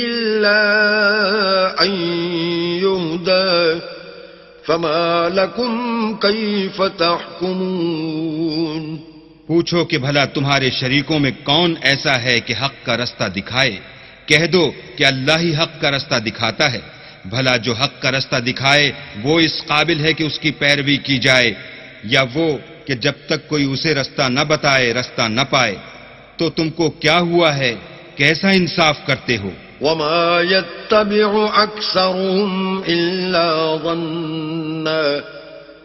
إِلَّا أَن يُهْدَىٰ فَمَا لَكُمْ كَيْفَ تَحْكُمُونَ. پوچھو کہ بھلا تمہارے شریکوں میں کون ایسا ہے کہ حق کا رستہ دکھائے. کہہ دو کہ اللہ ہی حق کا رستہ دکھاتا ہے. بھلا جو حق کا رستہ دکھائے وہ اس قابل ہے کہ اس کی پیروی کی جائے، یا وہ کہ جب تک کوئی اسے رستہ نہ بتائے رستہ نہ پائے تو تم کو کیا ہوا ہے، کیسا انصاف کرتے ہو؟ وما يتبع أكثرهم إلا ظنا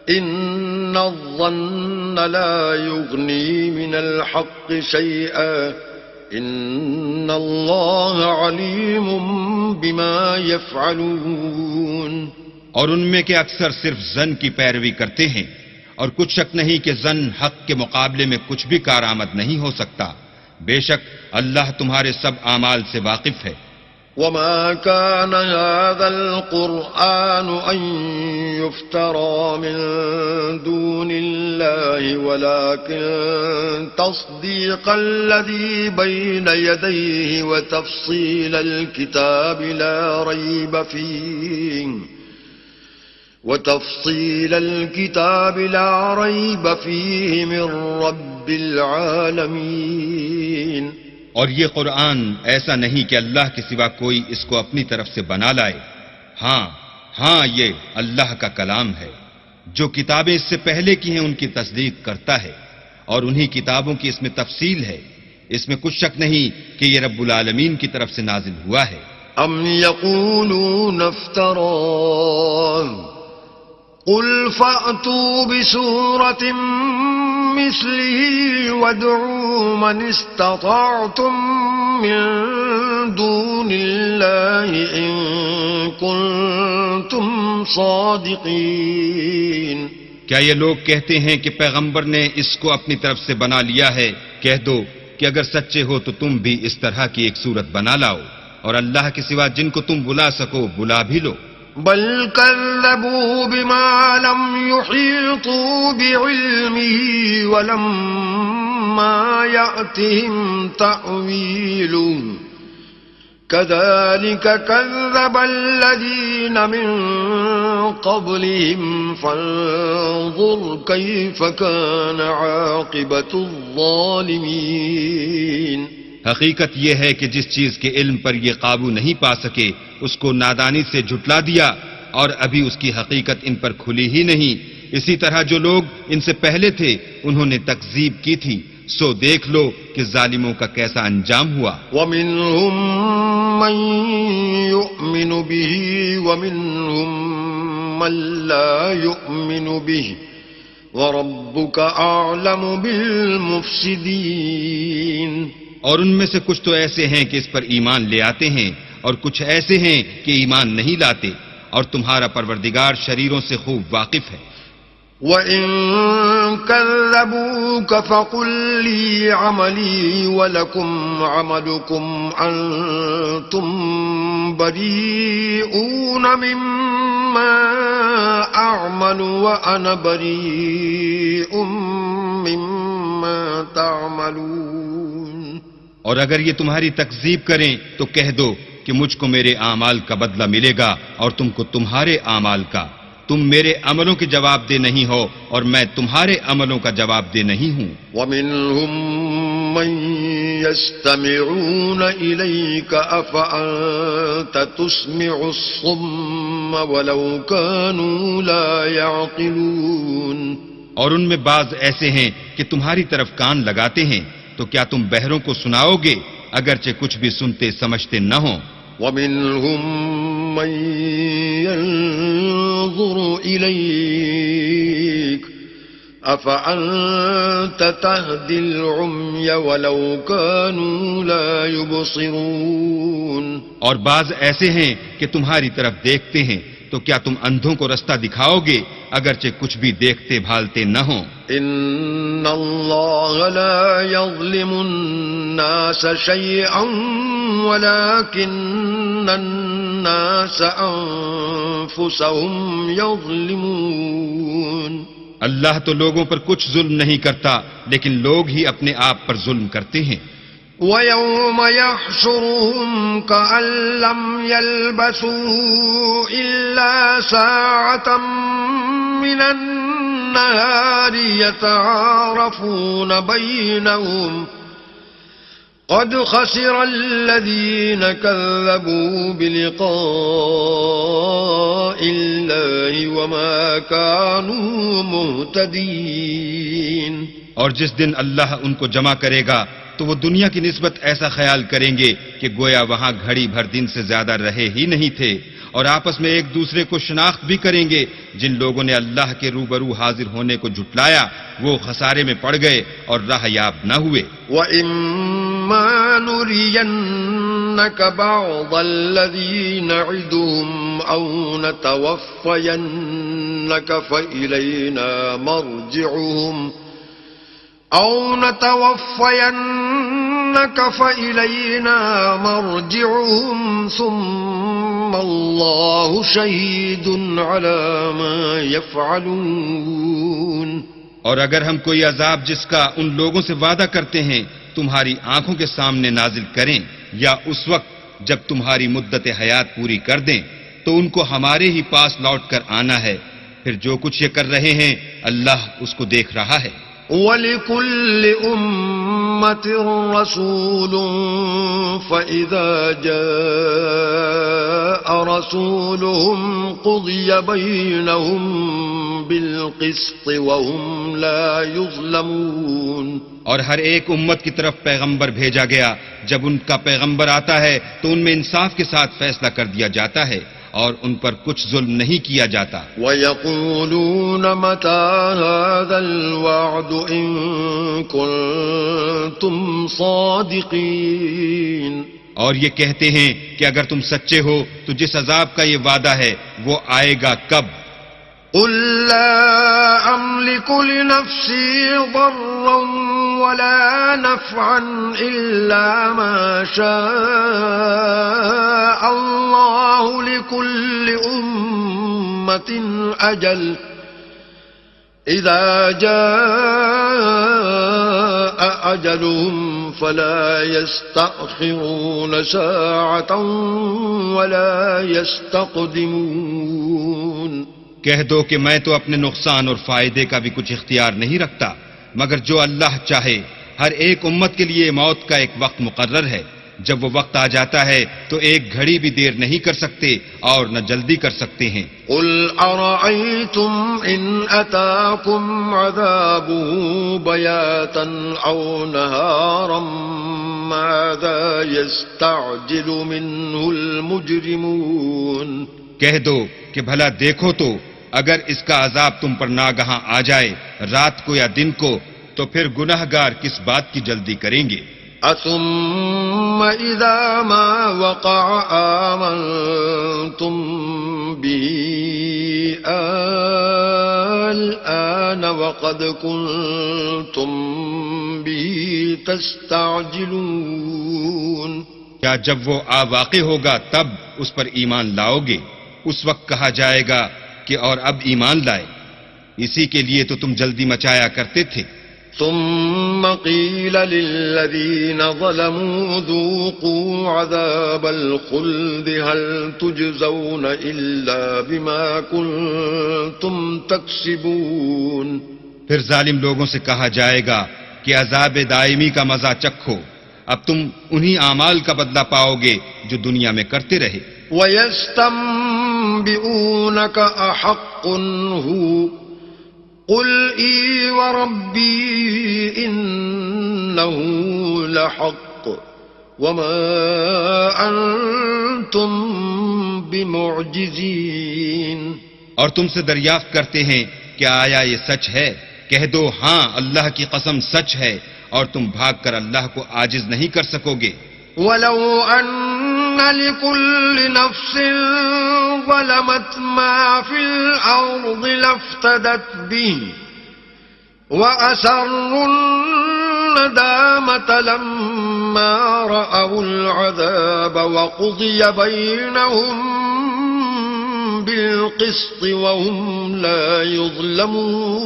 إن الظن لا يغني من الحق شيئا إن الله عليم بما يفعلون. اور ان میں کے اکثر صرف ظن کی پیروی کرتے ہیں، اور کچھ شک نہیں کہ ظن حق کے مقابلے میں کچھ بھی کارآمد نہیں ہو سکتا. بے شک اللہ تمہارے سب اعمال سے واقف ہے. وما كان هذا القرآن أن يفترى من دون الله ولكن تصديق الذي بين يديه وتفصيل الكتاب لا ريب فيه من رب العالمين. اور یہ قرآن ایسا نہیں کہ اللہ کے سوا کوئی اس کو اپنی طرف سے بنا لائے. ہاں یہ اللہ کا کلام ہے. جو کتابیں اس سے پہلے کی ہیں ان کی تصدیق کرتا ہے، اور انہی کتابوں کی اس میں تفصیل ہے. اس میں کچھ شک نہیں کہ یہ رب العالمین کی طرف سے نازل ہوا ہے. ام يقولون افتراه قل فأتوا بسورة مثله وادعوا من استطعتم من دون الله إن كنتم صادقين. کیا یہ لوگ کہتے ہیں کہ پیغمبر نے اس کو اپنی طرف سے بنا لیا ہے؟ کہہ دو کہ اگر سچے ہو تو تم بھی اس طرح کی ایک صورت بنا لاؤ، اور اللہ کے سوا جن کو تم بلا سکو بلا بھی لو. بل كذبوا بما لم يحيطوا بعلمه ولما يأتهم تأويله كذلك كذب الذين من قبلهم فانظر كيف كان عاقبة الظالمين. حقیقت یہ ہے کہ جس چیز کے علم پر یہ قابو نہیں پا سکے اس کو نادانی سے جھٹلا دیا، اور ابھی اس کی حقیقت ان پر کھلی ہی نہیں. اسی طرح جو لوگ ان سے پہلے تھے انہوں نے تکذیب کی تھی، سو دیکھ لو کہ ظالموں کا کیسا انجام ہوا. وَمِنْهُمْ مَنْ يُؤْمِنُ بِهِ وَمِنْهُمْ مَنْ لَا يُؤْمِنُ بِهِ وَرَبُّكَ أَعْلَمُ بِالْمُفْسِدِينَ. اور ان میں سے کچھ تو ایسے ہیں کہ اس پر ایمان لے آتے ہیں، اور کچھ ایسے ہیں کہ ایمان نہیں لاتے، اور تمہارا پروردگار شریروں سے خوب واقف ہے. وَإِن كَذَّبُوكَ فَقُل لِّي عَمَلِي وَلَكُمْ عَمَلُكُمْ أَنتُمْ بَرِيئُونَ مِمَّا أَعْمَلُ وَأَنَا بَرِيءٌ مِّمَّا تَعْمَلُونَ. اور اگر یہ تمہاری تکذیب کریں تو کہہ دو کہ مجھ کو میرے اعمال کا بدلہ ملے گا اور تم کو تمہارے اعمال کا. تم میرے عملوں کے جواب دہ نہیں ہو اور میں تمہارے عملوں کا جواب دہ نہیں ہوں. وَمِنْهُمْ مَنْ يَسْتَمِعُونَ إِلَيْكَ أَفَأَنْتَ تُسْمِعُ الصُّمَّ وَلَوْ كَانُوا لَا يَعْقِلُونَ. اور ان میں بعض ایسے ہیں کہ تمہاری طرف کان لگاتے ہیں، تو کیا تم بہروں کو سناؤ گے اگرچہ کچھ بھی سنتے سمجھتے نہ ہوں. وَمِنْهُمْ مَنْ يَنْظُرُ إِلَيْكَ أَفَأَنْتَ تَهْدِي الْعُمْيَ وَلَوْ كَانُوا لَا يُبْصِرُونَ. اور بعض ایسے ہیں کہ تمہاری طرف دیکھتے ہیں، تو کیا تم اندھوں کو رستہ دکھاؤ گے اگرچہ کچھ بھی دیکھتے بھالتے نہ ہوں. ان اللہ لا یظلم الناس شیئا ولكن الناس انفسهم یظلمون. اللہ تو لوگوں پر کچھ ظلم نہیں کرتا لیکن لوگ ہی اپنے آپ پر ظلم کرتے ہیں. وَيَوْمَ يَحْشُرُهُمْ كَأَن لَّمْ يَلْبَثُوا إِلَّا سَاعَةً مِّنَ النَّهَارِ يَتَعَارَفُونَ بَيْنَهُمْ قد خسر الذين كذبوا بلقاء الله وما كانوا مهتدين. اور جس دن اللہ ان کو جمع کرے گا تو وہ دنیا کی نسبت ایسا خیال کریں گے کہ گویا وہاں گھڑی بھر دن سے زیادہ رہے ہی نہیں تھے، اور آپس میں ایک دوسرے کو شناخت بھی کریں گے. جن لوگوں نے اللہ کے روبرو حاضر ہونے کو جھٹلایا وہ خسارے میں پڑ گئے اور راہ یاب نہ ہوئے. وَإِمَّا نُرِيَنَّكَ بَعْضَ الَّذِي نَعِدُهُمْ أَوْ نَتَوَفَّيَنَّكَ فَإِلَيْنَا مَرْجِعُهُمْ ثُمَّ اللَّهُ شَهِيدٌ عَلَى مَا يَفْعَلُونَ. اور اگر ہم کوئی عذاب جس کا ان لوگوں سے وعدہ کرتے ہیں تمہاری آنکھوں کے سامنے نازل کریں یا اس وقت جب تمہاری مدت حیات پوری کر دیں تو ان کو ہمارے ہی پاس لوٹ کر آنا ہے. پھر جو کچھ یہ کر رہے ہیں اللہ اس کو دیکھ رہا ہے. وَلِكُلِّ أُمَّةٍ رَّسُولٌ فَإِذَا جَاءَ رَسُولُهُمْ قُضِيَ بَيْنَهُم بِالْقِسْطِ وَهُمْ لَا يُظْلَمُونَ. اور ہر ایک امت کی طرف پیغمبر بھیجا گیا، جب ان کا پیغمبر آتا ہے تو ان میں انصاف کے ساتھ فیصلہ کر دیا جاتا ہے اور ان پر کچھ ظلم نہیں کیا جاتا. وَيَقُولُونَ مَتَى هَذَا الْوَعْدُ إِن كُنتُمْ صَادِقِينَ. اور یہ کہتے ہیں کہ اگر تم سچے ہو تو جس عذاب کا یہ وعدہ ہے وہ آئے گا کب؟ قُل لَّا أَمْلِكُ لِنَفْسِي ضَرًّا وَلَا نَفْعًا إِلَّا مَا شَاءَ اللَّهُ لِكُلِّ أُمَّةٍ أَجَلٌ إِذَا جَاءَ أَجَلُهُمْ فَلَا يَسْتَأْخِرُونَ سَاعَةً وَلَا يَسْتَقْدِمُونَ. کہہ دو کہ میں تو اپنے نقصان اور فائدے کا بھی کچھ اختیار نہیں رکھتا، مگر جو اللہ چاہے. ہر ایک امت کے لیے موت کا ایک وقت مقرر ہے، جب وہ وقت آ جاتا ہے تو ایک گھڑی بھی دیر نہیں کر سکتے اور نہ جلدی کر سکتے ہیں. قُلْ أَرَأَيْتُمْ إِنْ أَتَاكُمْ عَذَابُهُ بَيَاتًا أَوْ نَهَارًا مَاذَا يَسْتَعْجِلُ مِنْهُ الْمُجْرِمُونَ. کہہ دو کہ بھلا دیکھو تو اگر اس کا عذاب تم پر ناگہاں آ جائے رات کو یا دن کو تو پھر گناہگار کس بات کی جلدی کریں گے؟ أَثُمَّ إِذَا مَا وَقَعَ آمَنْتُمْ بِهِ الْآنَ وَقَدْ كُنْتُمْ بِهِ تَسْتَعْجِلُونَ. کیا جب وہ واقع ہوگا تب اس پر ایمان لاؤ گے؟ اس وقت کہا جائے گا کہ اور اب ایمان لائے، اسی کے لیے تو تم جلدی مچایا کرتے تھے. ثم قيل للذين ظلموا ذوقوا عذاب الخلد هل تجزون إلا بما كنتم تكسبون. پھر ظالم لوگوں سے کہا جائے گا کہ عذاب دائمی کا مزہ چکھو، اب تم انہی اعمال کا بدلہ پاؤ گے جو دنیا میں کرتے رہے. وَيَسْتَنبِئُونَكَ أَحَقٌّ هُوَ قُلْ إِي وَرَبِّي إِنَّهُ لَحَقٌّ وَمَا أَنْتُمْ بِمُعْجِزِينَ. اور تم سے دریافت کرتے ہیں کہ آیا یہ سچ ہے؟ کہہ دو ہاں اللہ کی قسم سچ ہے، اور تم بھاگ کر اللہ کو عاجز نہیں کر سکو گے. وَلَوْ أَنَّ لِكُلِّ نَفْسٍ ظَلَمَتْ مَا فِي الْأَرْضِ لَافْتَدَتْ بِهِ وَأَسَرُّوا النَّدَامَةَ لَمَّا رَأَوُا الْعَذَابَ وَقُضِيَ بَيْنَهُم بِالْقِسْطِ وَهُمْ لَا يُظْلَمُونَ.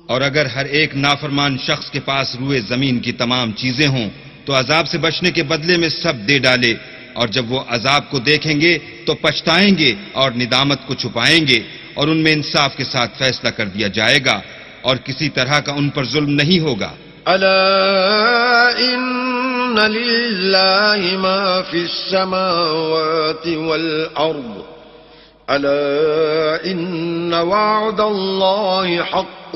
اور اگر ہر ایک نافرمان شخص کے پاس روئے زمین کی تمام چیزیں ہوں تو عذاب سے بچنے کے بدلے میں سب دے ڈالے، اور جب وہ عذاب کو دیکھیں گے تو پچھتائیں گے اور ندامت کو چھپائیں گے، اور ان میں انصاف کے ساتھ فیصلہ کر دیا جائے گا، اور کسی طرح کا ان پر ظلم نہیں ہوگا. ألا إن لله ما في السماوات والأرض ألا إن وعد الله حق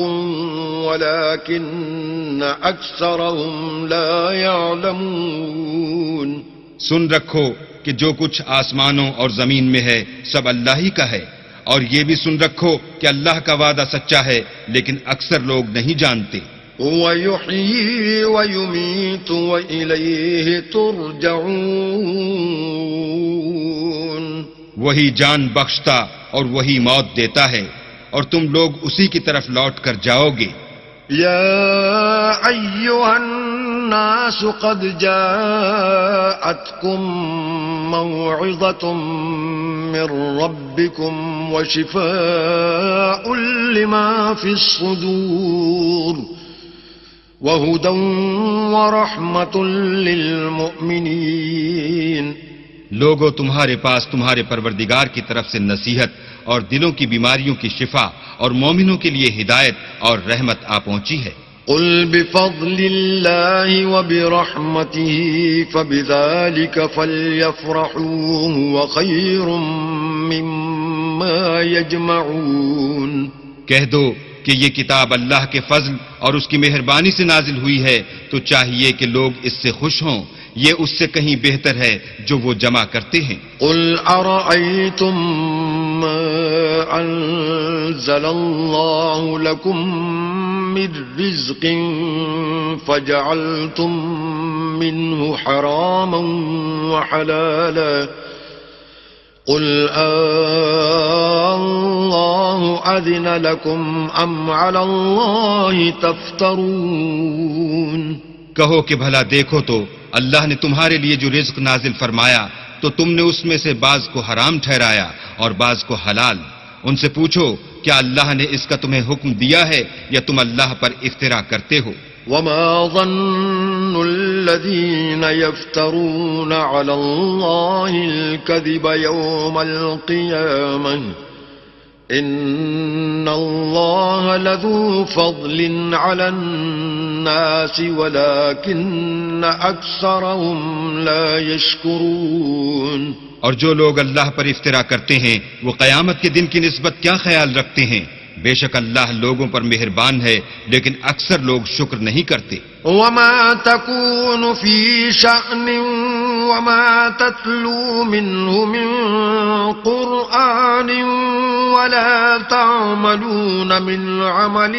ولكن أكثرهم لا يعلمون. سن رکھو کہ جو کچھ آسمانوں اور زمین میں ہے سب اللہ ہی کا ہے، اور یہ بھی سن رکھو کہ اللہ کا وعدہ سچا ہے لیکن اکثر لوگ نہیں جانتے. وَيُحْيِي وَيُمِيتُ وَإِلَيْهِ تُرْجَعُونَ. وہی جان بخشتا اور وہی موت دیتا ہے اور تم لوگ اسی کی طرف لوٹ کر جاؤ گے. يا أيها الناس قد جاءتكم موعظة من ربكم وشفاء لما في الصدور وهدى ورحمة للمؤمنين. لوگو تمہارے پاس تمہارے پروردگار کی طرف سے نصیحت اور دلوں کی بیماریوں کی شفا اور مومنوں کے لیے ہدایت اور رحمت آ پہنچی ہے. قل بفضل الله وبرحمته فبذلك فليفرحوا هو خير مما يجمعون. کہہ دو کہ یہ کتاب اللہ کے فضل اور اس کی مہربانی سے نازل ہوئی ہے تو چاہیے کہ لوگ اس سے خوش ہوں، یہ اس سے کہیں بہتر ہے جو وہ جمع کرتے ہیں. قل أرأيتم ما أنزل الله لكم من رزق فجعلتم منه حراما وحلالا قل الله أذن لكم أم على الله تفترون. کہو کہ بھلا دیکھو تو اللہ نے تمہارے لیے جو رزق نازل فرمایا تو تم نے اس میں سے بعض کو حرام ٹھہرایا اور بعض کو حلال. ان سے پوچھو کیا اللہ نے اس کا تمہیں حکم دیا ہے یا تم اللہ پر افترا کرتے ہو. وما ظن الذين يفترون على الله الكذب يوم القيامة إن الله لذو فضل على الناس ولكن أكثرهم لا يشكرون. اور جو لوگ اللہ پر افترا کرتے ہیں وہ قیامت کے دن کی نسبت کیا خیال رکھتے ہیں؟ بے شک اللہ لوگوں پر مہربان ہے لیکن اکثر لوگ شکر نہیں کرتے. وما تكون في شأن وما تتلو منه من قرآن ولا تعملون من عمل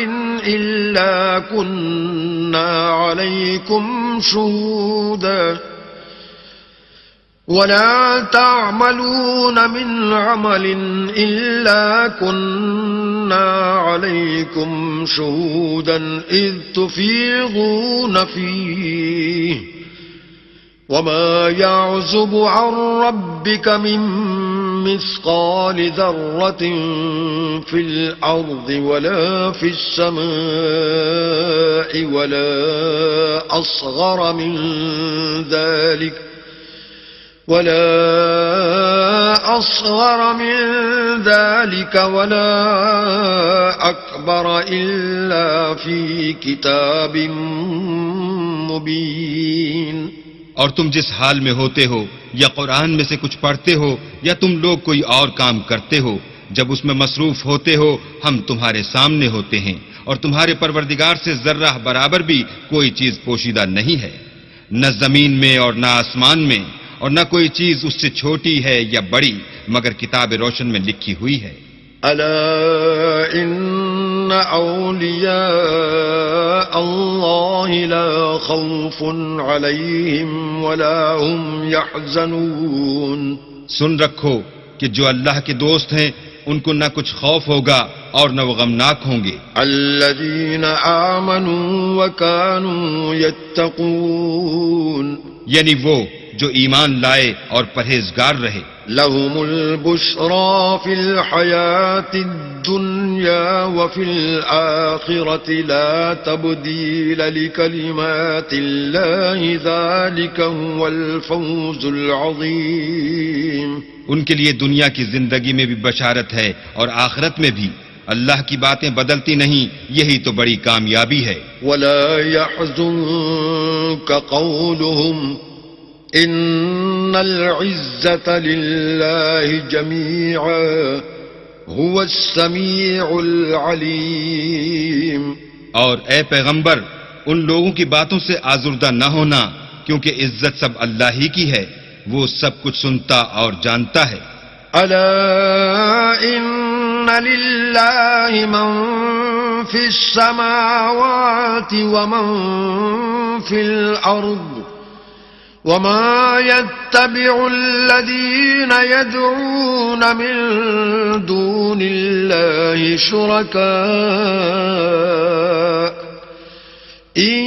إلا كنا عليكم شهودا ولا تعملون من عمل إلا كنا عليكم شهودا إذ تفيضون فيه وما يعزب عن ربك من مثقال ذرة في الأرض ولا في السماء ولا أصغر من ذلك ولا أكبر إلا في كتاب مبين. اور تم جس حال میں ہوتے ہو یا قرآن میں سے کچھ پڑھتے ہو یا تم لوگ کوئی اور کام کرتے ہو، جب اس میں مصروف ہوتے ہو ہم تمہارے سامنے ہوتے ہیں اور تمہارے پروردگار سے ذرہ برابر بھی کوئی چیز پوشیدہ نہیں ہے، نہ زمین میں اور نہ آسمان میں، اور نہ کوئی چیز اس سے چھوٹی ہے یا بڑی مگر کتاب روشن میں لکھی ہوئی ہے. ألا إن أولياء الله لا خوف عليهم ولا هم يحزنون. سن رکھو کہ جو اللہ کے دوست ہیں ان کو نہ کچھ خوف ہوگا اور نہ وہ غمناک ہوں گے. الذين آمنوا وكانوا يتقون. یعنی وہ جو ایمان لائے اور پرہیزگار رہے. لهم البشرى في الحياة الدنيا وفي الآخرة لا تبديل لكلمات الله ذلك هو الفوز العظيم. ان کے لیے دنیا کی زندگی میں بھی بشارت ہے اور آخرت میں بھی. اللہ کی باتیں بدلتی نہیں، یہی تو بڑی کامیابی ہے۔ ولا يحزنك قولهم إن العزة لله جميعا هو السميع العليم۔ اور اے پیغمبر، ان لوگوں کی باتوں سے آزردہ نہ ہونا، کیونکہ عزت سب اللہ ہی کی ہے، وہ سب کچھ سنتا اور جانتا ہے۔ ألا إن لله من في السماوات ومن في الأرض وما يتبع الذين يدعون من دون الله شركاء إن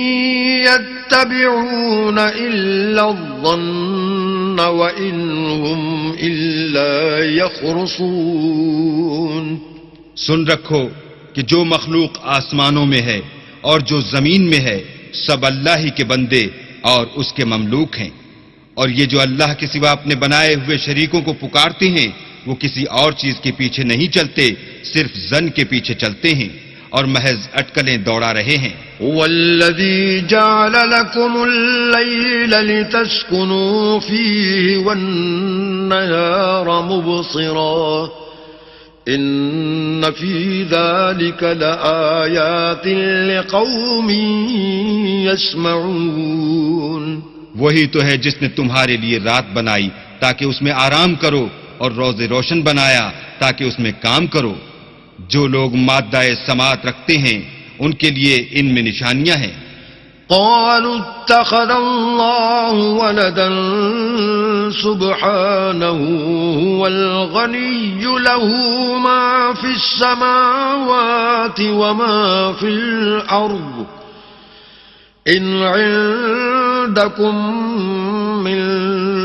يتبعون إلا الظن وإن هم إلا يخرصون۔ سن رکھو کہ جو مخلوق آسمانوں میں ہے اور جو زمین میں ہے سب اللہ ہی کے بندے اور اس کے مملوک ہیں، اور یہ جو اللہ کے سوا اپنے بنائے ہوئے شریکوں کو پکارتے ہیں وہ کسی اور چیز کے پیچھے نہیں چلتے، صرف ظن کے پیچھے چلتے ہیں اور محض اٹکلیں دوڑا رہے ہیں۔ هو الذي جعل لكم الليل لتسكنوا فيه والنهار مبصرا إن في ذلك لآيات لقوم يسمعون۔ وہی تو ہے جس نے تمہارے لیے رات بنائی تاکہ اس میں آرام کرو اور روز روشن بنایا تاکہ اس میں کام کرو۔ جو لوگ مادہ سماعت رکھتے ہیں ان کے لیے ان میں نشانیاں ہیں۔ قالوا اتخذ الله ولدا سبحانه هو الغني له ما في السماوات وما في الأرض إن عندكم من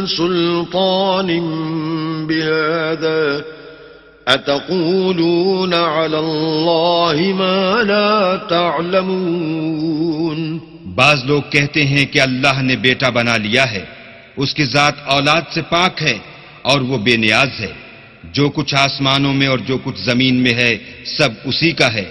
سلطان بهذا أتقولون على الله ما لا تعلمون۔ بعض لوگ کہتے ہیں کہ اللہ نے بیٹا بنا لیا ہے، اس کی ذات اولاد سے پاک ہے اور وہ بے نیاز ہے، جو کچھ آسمانوں میں اور جو کچھ زمین میں ہے سب اسی کا ہے۔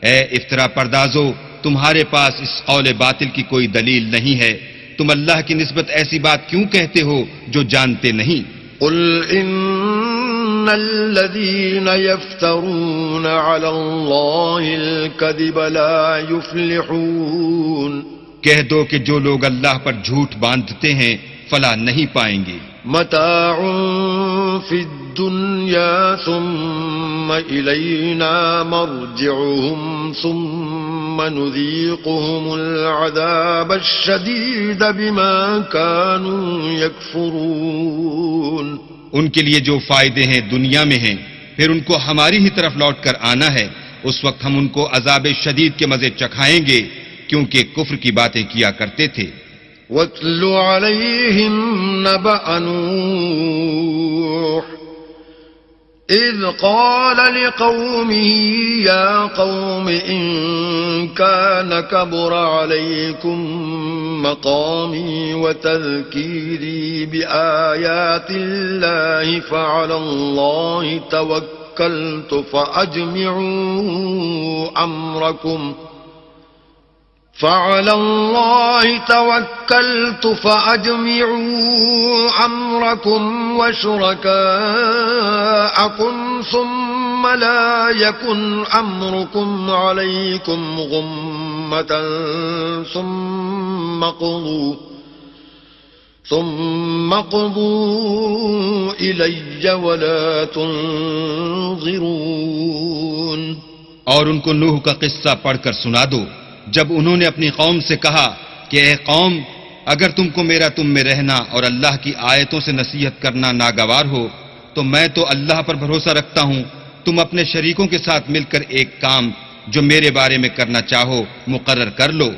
اے افطرا پردازو، تمہارے پاس اس قول باطل کی کوئی دلیل نہیں ہے، تم اللہ کی نسبت ایسی بات کیوں کہتے ہو جو جانتے نہیں؟ قل إن الذين يفترون على الله الكذب لا يفلحون۔ کہہ دو کہ جو لوگ اللہ پر جھوٹ باندھتے ہیں فلاح نہیں پائیں گے۔ متاع في الدنيا ثم إلينا مرجعهم ثم نذيقهم العذاب الشديد بما كانوا يكفرون۔ ان کے لیے جو فائدے ہیں دنیا میں ہیں، پھر ان کو ہماری ہی طرف لوٹ کر آنا ہے، اس وقت ہم ان کو عذاب شدید کے مزے چکھائیں گے کیونکہ کفر کی باتیں کیا کرتے تھے۔ وَاتْلُ عَلَيْهِمْ نَبَأَ نُوحٍ إِذْ قَالَ لِقَوْمِهِ يَا قَوْمِ إِن كَانَ كَبُرَ عَلَيْكُمْ مَقَامِي وَتَذْكِيرِي بِآيَاتِ اللَّهِ فَعَلَى اللَّهِ تَوَكَّلْتُ فأجمعوا أمركم وشركاءكم ثم لا يكن أمركم عليكم غمة ثم قضوا إلي ولا تنظرون۔ اور ان کو نوح کا قصہ پڑھ کر سنا دو جب انہوں نے اپنی قوم سے کہا کہ اے قوم، اگر تم کو میرا تم میں رہنا اور اللہ کی آیتوں سے نصیحت کرنا ناگوار ہو تو میں تو اللہ پر بھروسہ رکھتا ہوں، تم اپنے شریکوں کے ساتھ مل کر ایک کام جو میرے بارے میں کرنا چاہو مقرر کر لو،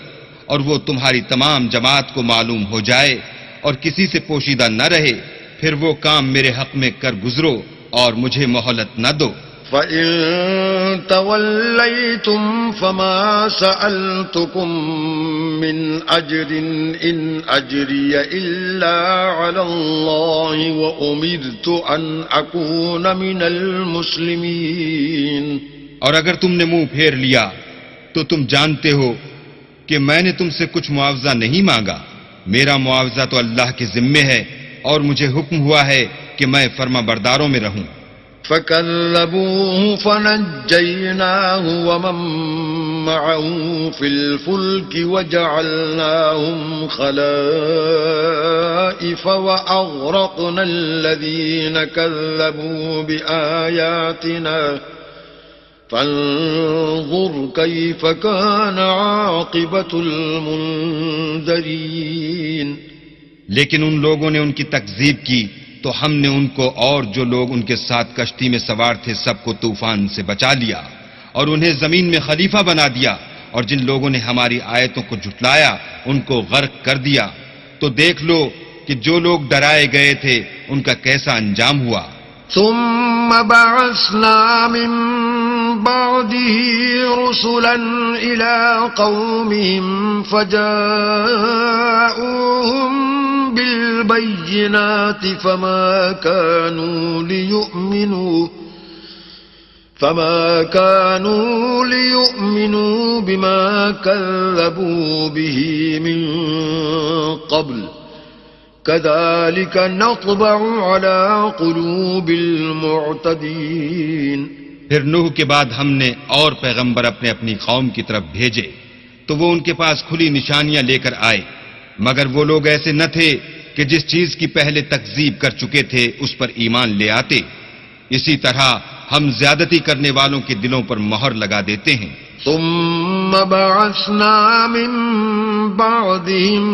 اور وہ تمہاری تمام جماعت کو معلوم ہو جائے اور کسی سے پوشیدہ نہ رہے، پھر وہ کام میرے حق میں کر گزرو اور مجھے مہلت نہ دو۔ فَإِن تَوَلَّيْتُمْ فَمَا سَأَلْتُكُم مِّنْ أَجْرٍ إِنْ أَجْرِيَ إِلَّا عَلَى اللَّهِ وَأُمِرْتُ أَنْ أَكُونَ مِنَ الْمُسْلِمِينَ۔ اور اگر تم نے منہ پھیر لیا تو تم جانتے ہو کہ میں نے تم سے کچھ معاوضہ نہیں مانگا. میرا معاوضہ تو اللہ کے ذمے ہے اور مجھے حکم ہوا ہے کہ میں فرما برداروں میں رہوں. فكذبوه فنجيناه ومن معه في الفلك وجعلناهم خلائف وأغرقنا الذين كذبوا بآياتنا فانظر كيف كان عاقبة المنذرين. لیکن ان لوگوں نے ان کی تکذیب کی تو ہم نے ان کو اور جو لوگ ان کے ساتھ کشتی میں سوار تھے سب کو طوفان سے بچا لیا اور انہیں زمین میں خلیفہ بنا دیا، اور جن لوگوں نے ہماری آیتوں کو جھٹلایا ان کو غرق کر دیا. تو دیکھ لو کہ جو لوگ ڈرائے گئے تھے ان کا کیسا انجام ہوا. ثم بعثنا من بعده رسلا إلى قومهم فجاءوهم بالبينات فما كانوا ليؤمنوا بما كذبوا به من قبل كذلك نطبع على قلوب المعتدين. پھر نوح کے بعد ہم نے اور پیغمبر اپنے اپنی قوم کی طرف بھیجے تو وہ ان کے پاس کھلی نشانیاں لے کر آئے، مگر وہ لوگ ایسے نہ تھے کہ جس چیز کی پہلے تکذیب کر چکے تھے اس پر ایمان لے آتے. اسی طرح ہم زیادتی کرنے والوں کے دلوں پر مہر لگا دیتے ہیں. ثم بعثنا من بعدهم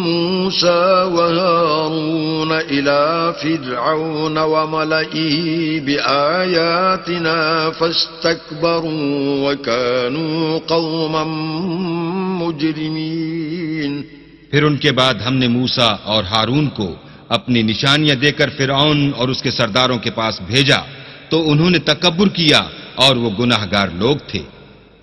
موسى وهارون إلى فرعون وملئه بآياتنا فاستكبروا وكانوا قوما مجرمين. پھر ان کے بعد ہم نے موسیٰ اور ہارون کو اپنی نشانیاں دے کر فرعون اور اس کے سرداروں کے پاس بھیجا تو انہوں نے تکبر کیا اور وہ گناہگار لوگ تھے.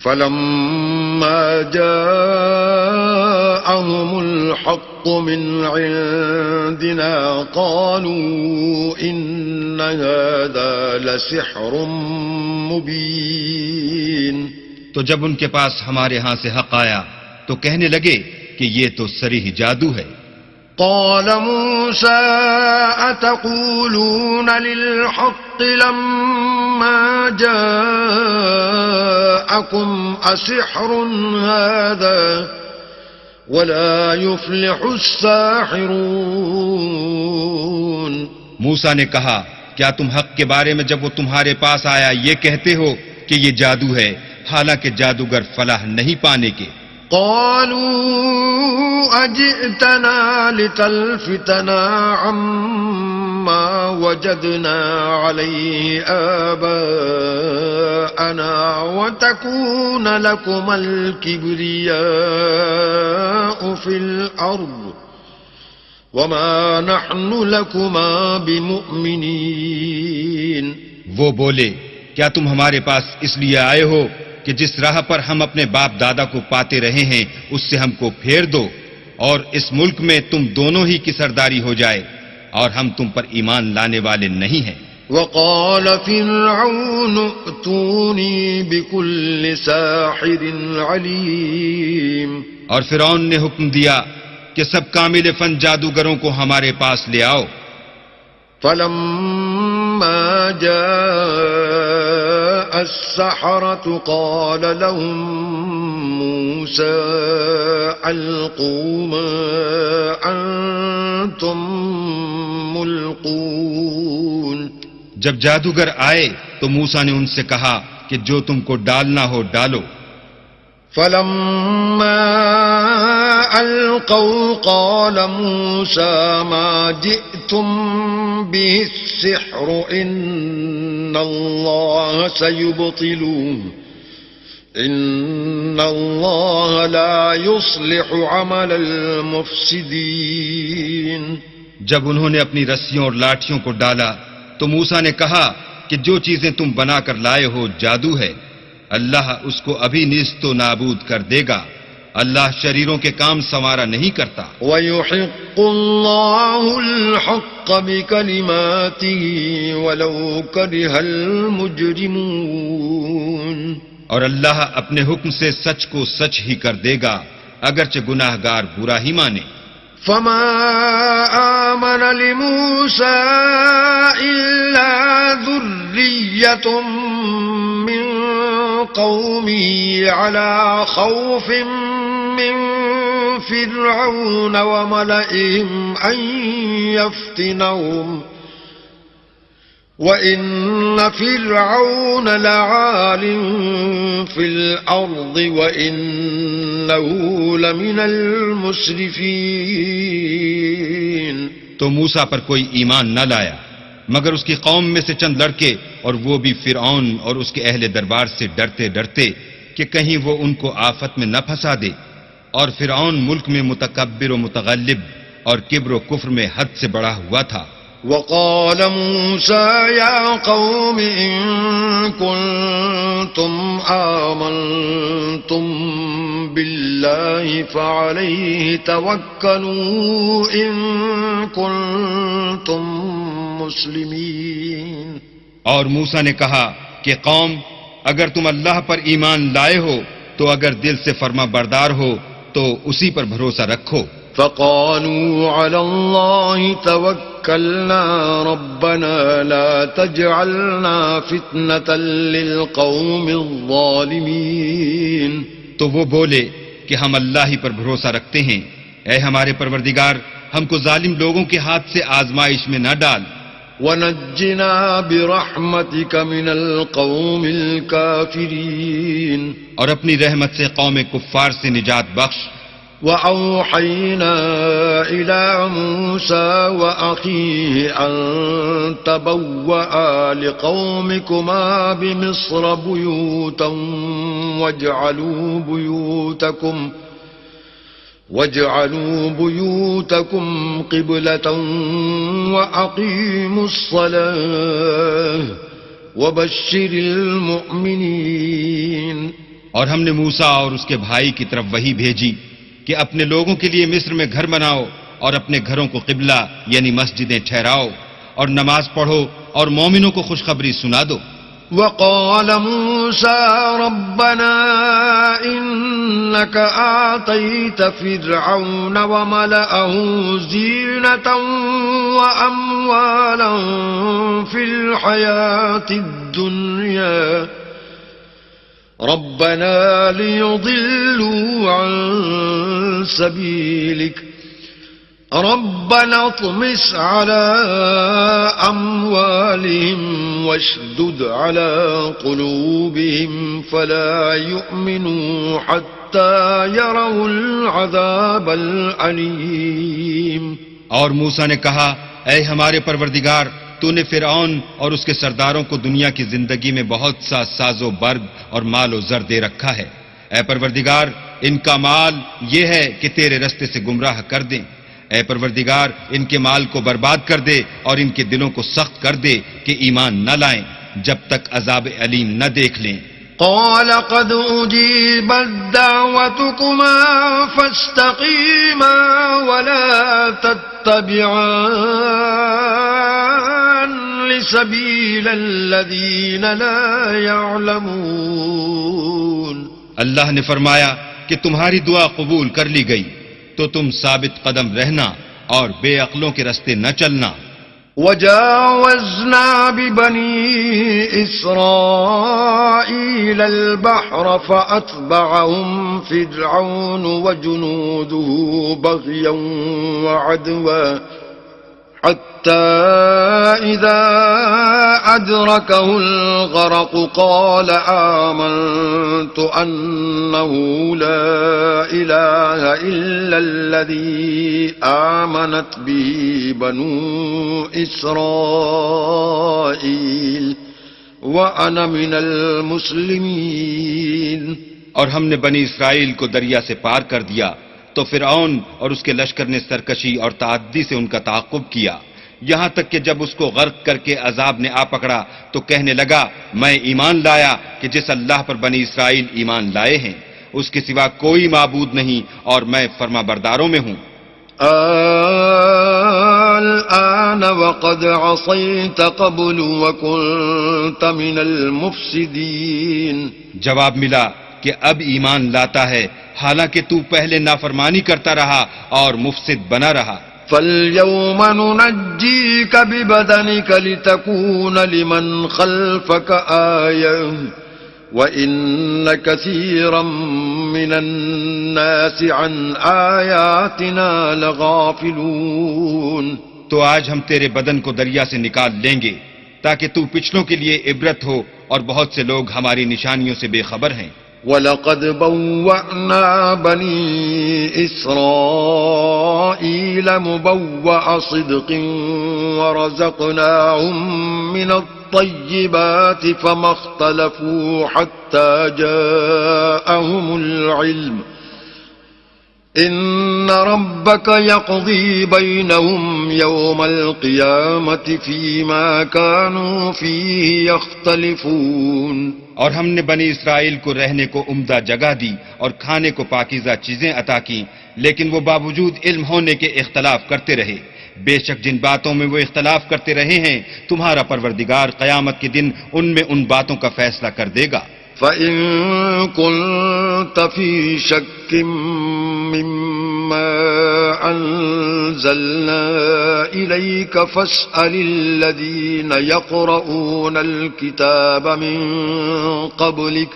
فلما جاءهم الحق من عندنا قالوا إن هذا لسحر مبين. تو جب ان کے پاس ہمارے ہاں سے حق آیا تو کہنے لگے کہ یہ تو صریح جادو ہے. قال موسى أتقولون للحق لما جاءكم أسحر هذا ولا يفلح الساحرون. موسیٰ نے کہا کیا تم حق کے بارے میں جب وہ تمہارے پاس آیا یہ کہتے ہو کہ یہ جادو ہے، حالانکہ جادوگر فلاح نہیں پانے کے. قالوا أجئتنا لتلفتنا عما وجدنا عليه آباءنا وتكون لكما الكبرياء في الأرض وما نحن لكما بمؤمنين. وہ بولے کیا تم ہمارے پاس اس لیے آئے ہو کہ جس راہ پر ہم اپنے باپ دادا کو پاتے رہے ہیں اس سے ہم کو پھیر دو اور اس ملک میں تم دونوں ہی کی سرداری ہو جائے، اور ہم تم پر ایمان لانے والے نہیں ہیں. وقال فرعون ائتوني بكل ساحر عليم. اور فرعون نے حکم دیا کہ سب کامل فن جادوگروں کو ہمارے پاس لے آؤ. فلما جاء السحرة قال لهم موسى ألقوا ما أنتم ملقون. جب جادوگر آئے تو موسیٰ نے ان سے کہا کہ جو تم کو ڈالنا ہو ڈالو. فلما ألقوا قال موسى ما جئتم به السحر إن الله سيبطلوه إن الله لا يصلح عمل المفسدين. جب انہوں نے اپنی رسیوں اور لاٹھیوں کو ڈالا تو موسیٰ نے کہا کہ جو چیزیں تم بنا کر لائے ہو جادو ہے، اللہ اس کو ابھی نیست و نابود کر دے گا، اللہ شریروں کے کام سنوارا نہیں کرتا. وَيُحِقُّ اللَّهُ الْحَقَّ بِكَلِمَاتِهِ وَلَوْ كَرِهَ الْمُجْرِمُونَ. اور اللہ اپنے حکم سے سچ کو سچ ہی کر دے گا اگرچہ گناہ گار برا ہی مانے. فما آمن لموسى إلا ذرية من قومه على خوف من فرعون وملئهم أن يفتنهم وَإِنَّ فِرْعَوْنَ لَعَالٍ فِي الْأَرْضِ وَإِنَّهُ لَمِنَ الْمُسْرِفِينَ. تو موسیٰ پر کوئی ایمان نہ لایا مگر اس کی قوم میں سے چند لڑکے، اور وہ بھی فرعون اور اس کے اہل دربار سے ڈرتے ڈرتے کہ کہیں وہ ان کو آفت میں نہ پھنسا دے. اور فرعون ملک میں متکبر و متغلب اور کبر و کفر میں حد سے بڑا ہوا تھا. وقال موسى يا قوم إن كنتم آمنتم بالله فعليه توكلوا إن كنتم مسلمين. اور موسیٰ نے کہا کہ قوم اگر تم اللہ پر ایمان لائے ہو تو اگر دل سے فرما بردار ہو تو اسی پر بھروسہ رکھو. فقالوا على الله توكلنا ربنا لا تجعلنا فتنة للقوم الظالمين. تو وہ بولے کہ ہم اللہ ہی پر بھروسہ رکھتے ہیں، اے ہمارے پروردگار ہم کو ظالم لوگوں کے ہاتھ سے آزمائش میں نہ ڈال. ونجنا برحمتك من القوم الكافرين. اور اپنی رحمت سے قوم کفار سے نجات بخش. وَأَوْحَيْنَا إِلَى مُوسَى وَأَخِيهِ أَن تَبَوَّآ لِقَوْمِكُمَا بِمِصْرَ بُيُوتًا وَاجْعَلُوا بُيُوتَكُمْ قِبْلَةً وَأَقِيمُوا الصَّلَاةَ وَبَشِّرِ الْمُؤْمِنِينَ. اور ہم نے موسیٰ اور اس کے بھائی کی طرف وحی بھیجی کہ اپنے لوگوں کے لیے مصر میں گھر بناؤ اور اپنے گھروں کو قبلہ یعنی مسجدیں ٹھہراؤ اور نماز پڑھو اور مومنوں کو خوشخبری سنا دو. وقال موسى ربنا إنك آتيت فرعون وملأه زينة وأموالا في الحياة الدنيا ربنا ليضلوا عن سبيلك ربنا اطمس على أموالهم واشدد على قلوبهم فلا يؤمنوا حتى يروا العذاب الأليم. اور موسیٰ نے کہا اے ہمارے پروردگار تو نے فرعون اور اس کے سرداروں کو دنیا کی زندگی میں بہت سا ساز و برگ اور مال و زر دے رکھا ہے. اے پروردگار ان کا مال یہ ہے کہ تیرے رستے سے گمراہ کر دیں. اے پروردگار ان کے مال کو برباد کر دے اور ان کے دلوں کو سخت کر دے کہ ایمان نہ لائیں جب تک عذاب علیم نہ دیکھ لیں. قال قد أجيبت دعوتكما فاستقيما ولا تتبعان سبيل الذين لا يعلمون. اللہ نے فرمایا کہ تمہاری دعا قبول کر لی گئی تو تم ثابت قدم رہنا اور بے عقلوں کے رستے نہ چلنا. وجاوزنا ببني إسرائيل البحر فأتبعهم فرعون وجنوده بغيا وعدوا حتى إذا أدركه الغرق قال آمنت أنه لا إله إلا الذي آمنت به بنو إسرائيل وأنا من المسلمين. اور ہم نے بنی اسرائیل کو دریا سے پار کر دیا تو فرعون اور اس کے لشکر نے سرکشی اور تعدی سے ان کا تعاقب کیا یہاں تک کہ جب اس کو غرق کر کے عذاب نے آ پکڑا تو کہنے لگا میں ایمان لایا کہ جس اللہ پر بنی اسرائیل ایمان لائے ہیں اس کے سوا کوئی معبود نہیں اور میں فرما برداروں میں ہوں. الآن وقد عصيت قبل وكنت من المفسدين. جواب ملا کہ اب ایمان لاتا ہے حالانکہ تو پہلے نافرمانی کرتا رہا اور مفسد بنا رہا. فاليوم ننجيك ببدنك لتكون لمن خلفك آية وإن كثيرا من الناس عن آياتنا لغافلون. تو آج ہم تیرے بدن کو دریا سے نکال لیں گے تاکہ تو پچھلوں کے لیے عبرت ہو، اور بہت سے لوگ ہماری نشانیوں سے بے خبر ہیں. وَلَقَدْ بَوَّأْنَا بَنِي إِسْرَائِيلَ مُبَوَّأَ صِدْقٍ وَرَزَقْنَاهُمْ مِنَ الطَّيِّبَاتِ فَمَا اخْتَلَفُوا حَتَّى جَاءَهُمُ الْعِلْمُ إِنَّ رَبَّكَ يَقْضِي بَيْنَهُمْ يَوْمَ الْقِيَامَةِ فِيمَا كَانُوا فِيهِ يَخْتَلِفُونَ. اور ہم نے بنی اسرائیل کو رہنے کو عمدہ جگہ دی اور کھانے کو پاکیزہ چیزیں عطا کی، لیکن وہ باوجود علم ہونے کے اختلاف کرتے رہے. بے شک جن باتوں میں وہ اختلاف کرتے رہے ہیں تمہارا پروردگار قیامت کے دن ان میں ان باتوں کا فیصلہ کر دے گا. فَإِن كُنتَ فِي شَكٍّ مِّمَّا أَنزَلْنَا إِلَيْكَ فَاسْأَلِ الَّذِينَ يَقْرَؤُونَ الْكِتَابَ مِن قَبْلِكَ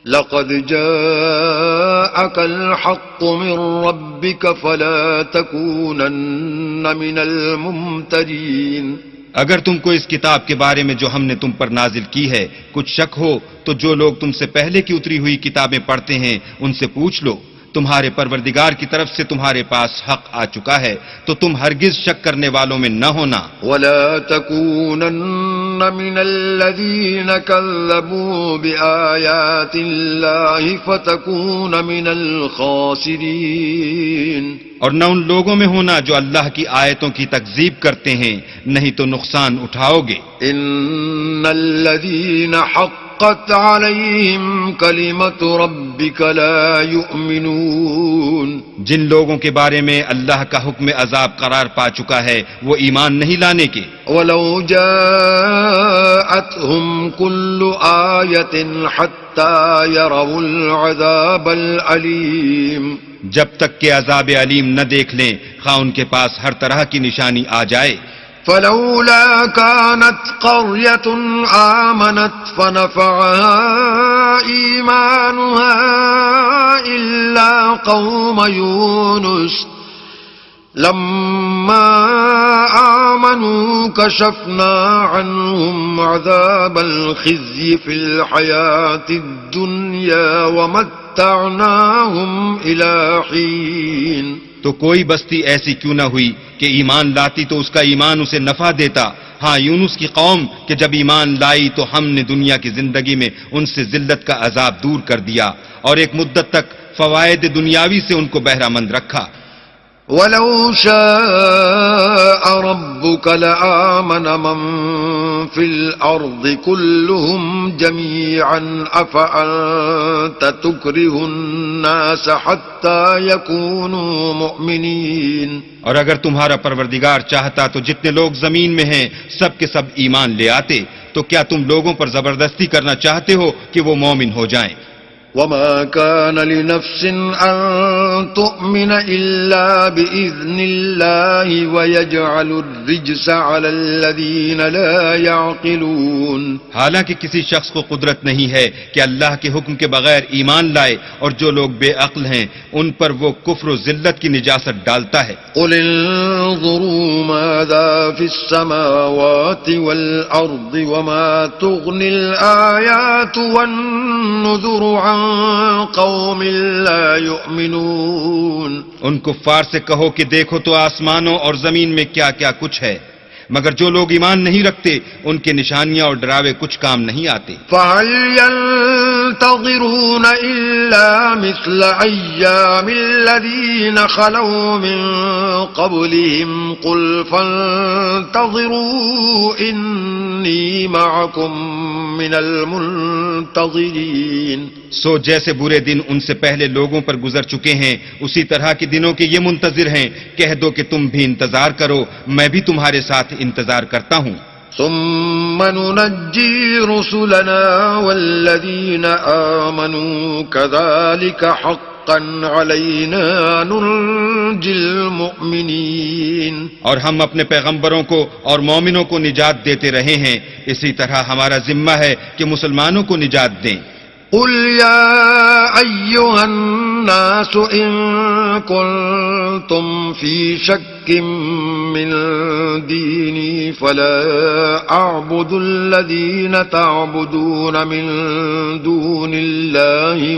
لَقَدْ جَاءَكَ الْحَقُّ مِن رَّبِّكَ فَلَا تَكُونَنَّ مِنَ الْمُمْتَرِينَ. اگر تم کو اس کتاب کے بارے میں جو ہم نے تم پر نازل کی ہے کچھ شک ہو تو جو لوگ تم سے پہلے کی اتری ہوئی کتابیں پڑھتے ہیں ان سے پوچھ لو. تمہارے پروردگار کی طرف سے تمہارے پاس حق آ چکا ہے تو تم ہرگز شک کرنے والوں میں نہ ہونا. وَلَا تَكُونَنَّ مِنَ الَّذِينَ كَذَّبُوا بِآيَاتِ اللَّهِ فَتَكُونَ مِنَ الْخَاسِرِينَ. اور نہ ان لوگوں میں ہونا جو اللہ کی آیتوں کی تکذیب کرتے ہیں، نہیں تو نقصان اٹھاؤ گے. ان الذين حقت عليهم كلمة ربك لا يؤمنون. جن لوگوں کے بارے میں اللہ کا حکم عذاب قرار پا چکا ہے وہ ایمان نہیں لانے کے. ولو جاءتهم كل آية حتى يروا العذاب الأليم. جب تک کہ عذاب علیم نہ دیکھ لیں خواہ ان کے پاس ہر طرح کی نشانی آ جائے. فلولا كانت قرية آمنت فنفعها إيمانها إلا قوم يونس لما آمنوا كشفنا عنهم عذاب الخزي في الحياة الدنيا ومتعناهم إلى حين. تو کوئی بستی ایسی کیوں نہ ہوئی کہ ایمان لاتی تو اس کا ایمان اسے نفع دیتا. ہاں یونس کی قوم کہ جب ایمان لائی تو ہم نے دنیا کی زندگی میں ان سے ذلت کا عذاب دور کر دیا اور ایک مدت تک فوائد دنیاوی سے ان کو بہرہ مند رکھا. وَلَوْ شَاءَ رَبُّكَ لَآمَنَ مَن فِي الْأَرْضِ كُلُّهُمْ جَمِيعًا أَفَأَنتَ تُكْرِهُ النَّاسَ حَتَّى يَكُونُوا مُؤْمِنِينَ. اور اگر تمہارا پروردگار چاہتا تو جتنے لوگ زمین میں ہیں سب کے سب ایمان لے آتے. تو کیا تم لوگوں پر زبردستی کرنا چاہتے ہو کہ وہ مومن ہو جائیں؟ وما كان لنفس أن تؤمن إلا بإذن الله ويجعل الرجس على الذين لا يعقلون. حالانکہ کسی شخص کو قدرت نہیں ہے کہ اللہ کے حکم کے بغیر ایمان لائے، اور جو لوگ بے عقل ہیں ان پر وہ کفر و ذلت کی نجاست ڈالتا ہے. قل انظروا ماذا في السماوات والأرض وما تغني الآيات والنذر عن قوم لا يؤمنون. ان کفار سے کہو کہ دیکھو تو آسمانوں اور زمین میں کیا کیا کچھ ہے، مگر جو لوگ ایمان نہیں رکھتے ان کے نشانیاں اور ڈراوے کچھ کام نہیں آتے. فَهَلْ يَنْتَظِرُونَ إِلَّا مِثْلَ أَيَّامِ الَّذِينَ خَلَوْا مِنْ قَبْلِهِمْ قُلْ فَانْتَظِرُوا إِنِّي مَعَكُمْ مِنَ الْمُنْتَظِرِينَ. سو جیسے برے دن ان سے پہلے لوگوں پر گزر چکے ہیں اسی طرح کے دنوں کے یہ منتظر ہیں. کہہ دو کہ تم بھی انتظار کرو، میں بھی تمہارے ساتھ انتظار کرتا ہوں. ثم ننجي رسلنا والذين آمنوا كذلك حقا علينا ننجي المؤمنين. اور ہم اپنے پیغمبروں کو اور مومنوں کو نجات دیتے رہے ہیں، اسی طرح ہمارا ذمہ ہے کہ مسلمانوں کو نجات دیں. قل يا أيها الناس إن كنتم في شك من ديني فلا أعبد الذين تعبدون من دون الله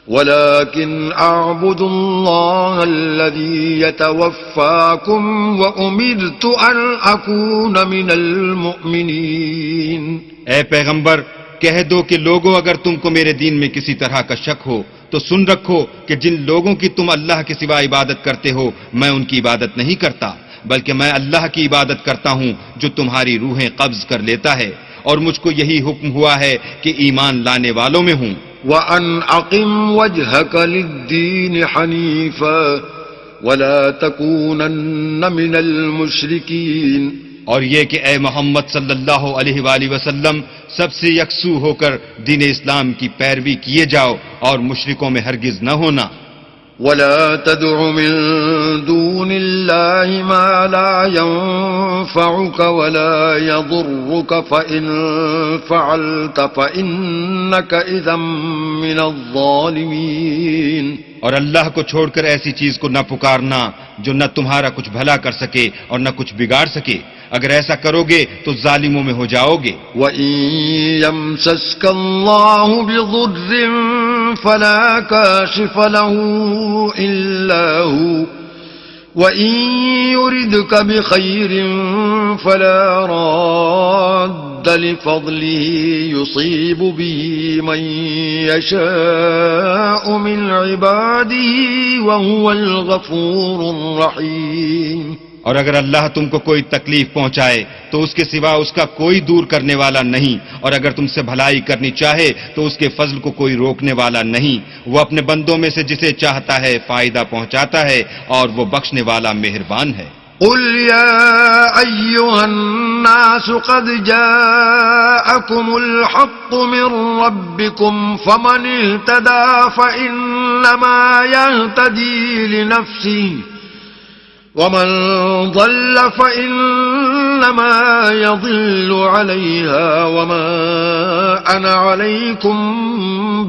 ولكن أعبد الله الذي يتوفاكم وأمرت أن أكون من المؤمنين. اے پیغمبر کہہ دو کہ لوگوں اگر تم کو میرے دین میں کسی طرح کا شک ہو تو سن رکھو کہ جن لوگوں کی تم اللہ کے سوا عبادت کرتے ہو میں ان کی عبادت نہیں کرتا، بلکہ میں اللہ کی عبادت کرتا ہوں جو تمہاری روحیں قبض کر لیتا ہے، اور مجھ کو یہی حکم ہوا ہے کہ ایمان لانے والوں میں ہوں. وَأَنْ أَقِمْ وَجْهَكَ لِلدِّينِ حَنِيفًا وَلَا تَكُونَنَّ مِنَ الْمُشْرِكِينَ. اور یہ کہ اے محمد صلی اللہ علیہ وآلہ وسلم سب سے یکسو ہو کر دین اسلام کی پیروی کیے جاؤ اور مشرکوں میں ہرگز نہ ہونا. وَلَا تَدْعُ مِن دُونِ اللَّهِ مَا لَا يَنفَعُكَ وَلَا يَضُرُّكَ فَإِن فَعَلْتَ فَإِنَّكَ إِذًا مِّنَ الظَّالِمِينَ. اور اللہ کو چھوڑ کر ایسی چیز کو نہ پکارنا جو نہ تمہارا کچھ بھلا کر سکے اور نہ کچھ بگاڑ سکے، اگر ایسا کرو گے تو ظالموں میں ہو جاؤ گے. وَإِن يَمْسَسْكَ اللَّهُ بِضُرٍّ فَلَا كَاشِفَ لَهُ إِلَّا هُوَ وَإِن يُرِدْكَ بِخَيْرٍ فَلَا رَادَّ لِفَضْلِهِ يُصِيبُ بِهِ مَن يَشَاءُ مِنْ عِبَادِهِ وَهُوَ الْغَفُورُ الرَّحِيمُ. اور اگر اللہ تم کو کوئی تکلیف پہنچائے تو اس کے سوا اس کا کوئی دور کرنے والا نہیں، اور اگر تم سے بھلائی کرنی چاہے تو اس کے فضل کو کوئی روکنے والا نہیں. وہ اپنے بندوں میں سے جسے چاہتا ہے فائدہ پہنچاتا ہے اور وہ بخشنے والا مہربان ہے. قل يا أيها الناس قد جاءكم الحق من ربكم فمن اهتدى فإنما يهتدي لنفسه ومن ضل فإنما يضل عليها وما أنا عليكم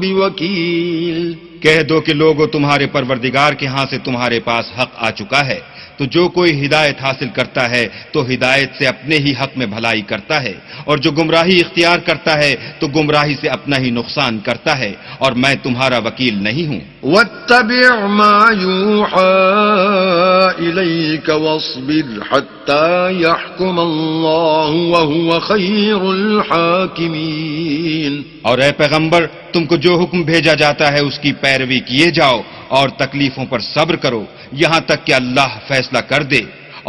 بوكيل. کہہ دو کہ لوگوں تمہارے پروردگار کے ہاں سے تمہارے پاس حق آ چکا ہے، تو جو کوئی ہدایت حاصل کرتا ہے تو ہدایت سے اپنے ہی حق میں بھلائی کرتا ہے، اور جو گمراہی اختیار کرتا ہے تو گمراہی سے اپنا ہی نقصان کرتا ہے، اور میں تمہارا وکیل نہیں ہوں. واتبع ما يوحى إليك واصبر حتى يحكم الله وهو خير الحاكمين. اور اے پیغمبر تم کو جو حکم بھیجا جاتا ہے اس کی پیروی کیے جاؤ اور تکلیفوں پر صبر کرو یہاں تک کہ اللہ فیصلہ کر دے،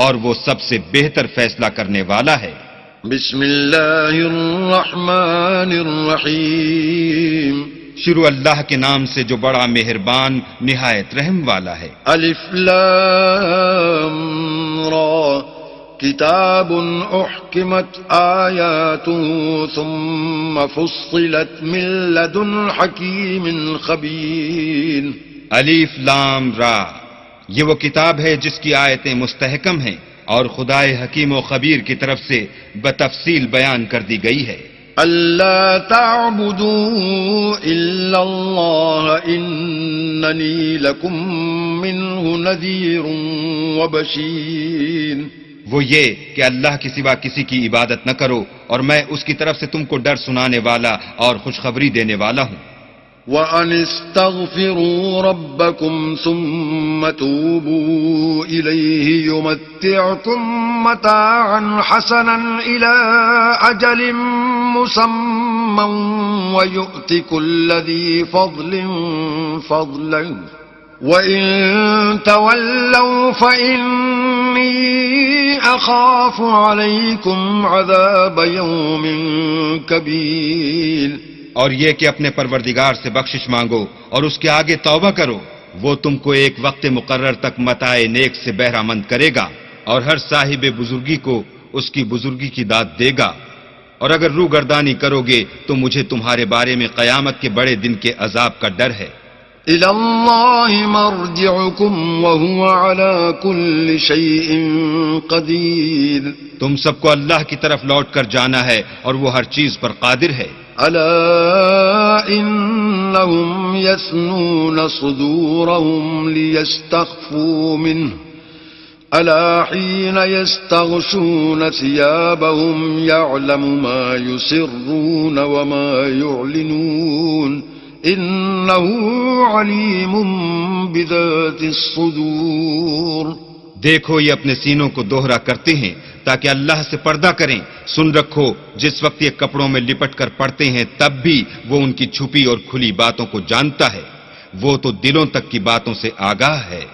اور وہ سب سے بہتر فیصلہ کرنے والا ہے. بسم اللہ الرحمن الرحیم. شروع اللہ کے نام سے جو بڑا مہربان نہایت رحم والا ہے. الف لام را کتاب احکمت آیاته ثم فصلت من لدن حکیم خبیر. الف لام را، یہ وہ کتاب ہے جس کی آیتیں مستحکم ہیں اور خدائے حکیم و خبیر کی طرف سے بتفصیل بیان کر دی گئی ہے. اللہ تعبدوا الا اللہ اننی لکم منہ نذیر وبشیر. وہ یہ کہ اللہ کے سوا کسی کی عبادت نہ کرو اور میں اس کی طرف سے تم کو ڈر سنانے والا اور خوشخبری دینے والا ہوں. وأن استغفروا ربكم ثم توبوا إليه يمتعكم متاعا حسنا إلى أجل مسمى ويؤت كل ذي فضل فضله وإن تولوا فإني أخاف عليكم عذاب يوم كبير. اور یہ کہ اپنے پروردگار سے بخشش مانگو اور اس کے آگے توبہ کرو، وہ تم کو ایک وقت مقرر تک متاع نیک سے بہرہ مند کرے گا اور ہر صاحب بزرگی کو اس کی بزرگی کی داد دے گا، اور اگر روگردانی کرو گے تو مجھے تمہارے بارے میں قیامت کے بڑے دن کے عذاب کا ڈر ہے. إلى الله مرجعكم وهو على كل شيء قدير. تم سب کو اللہ کی طرف لوٹ کر جانا ہے اور وہ ہر چیز پر قادر ہے. ألا إنهم يثنون صدورهم ليستخفوا منه ألا حين يستغشون ثيابهم يعلم ما يسرون وما يعلنون إنه عليم بذات الصدور. دیکھو یہ اپنے سینوں کو دوہرا کرتے ہیں تاکہ اللہ سے پردہ کریں. سن رکھو جس وقت یہ کپڑوں میں لپٹ کر پڑتے ہیں تب بھی وہ ان کی چھپی اور کھلی باتوں کو جانتا ہے، وہ تو دلوں تک کی باتوں سے آگاہ ہے.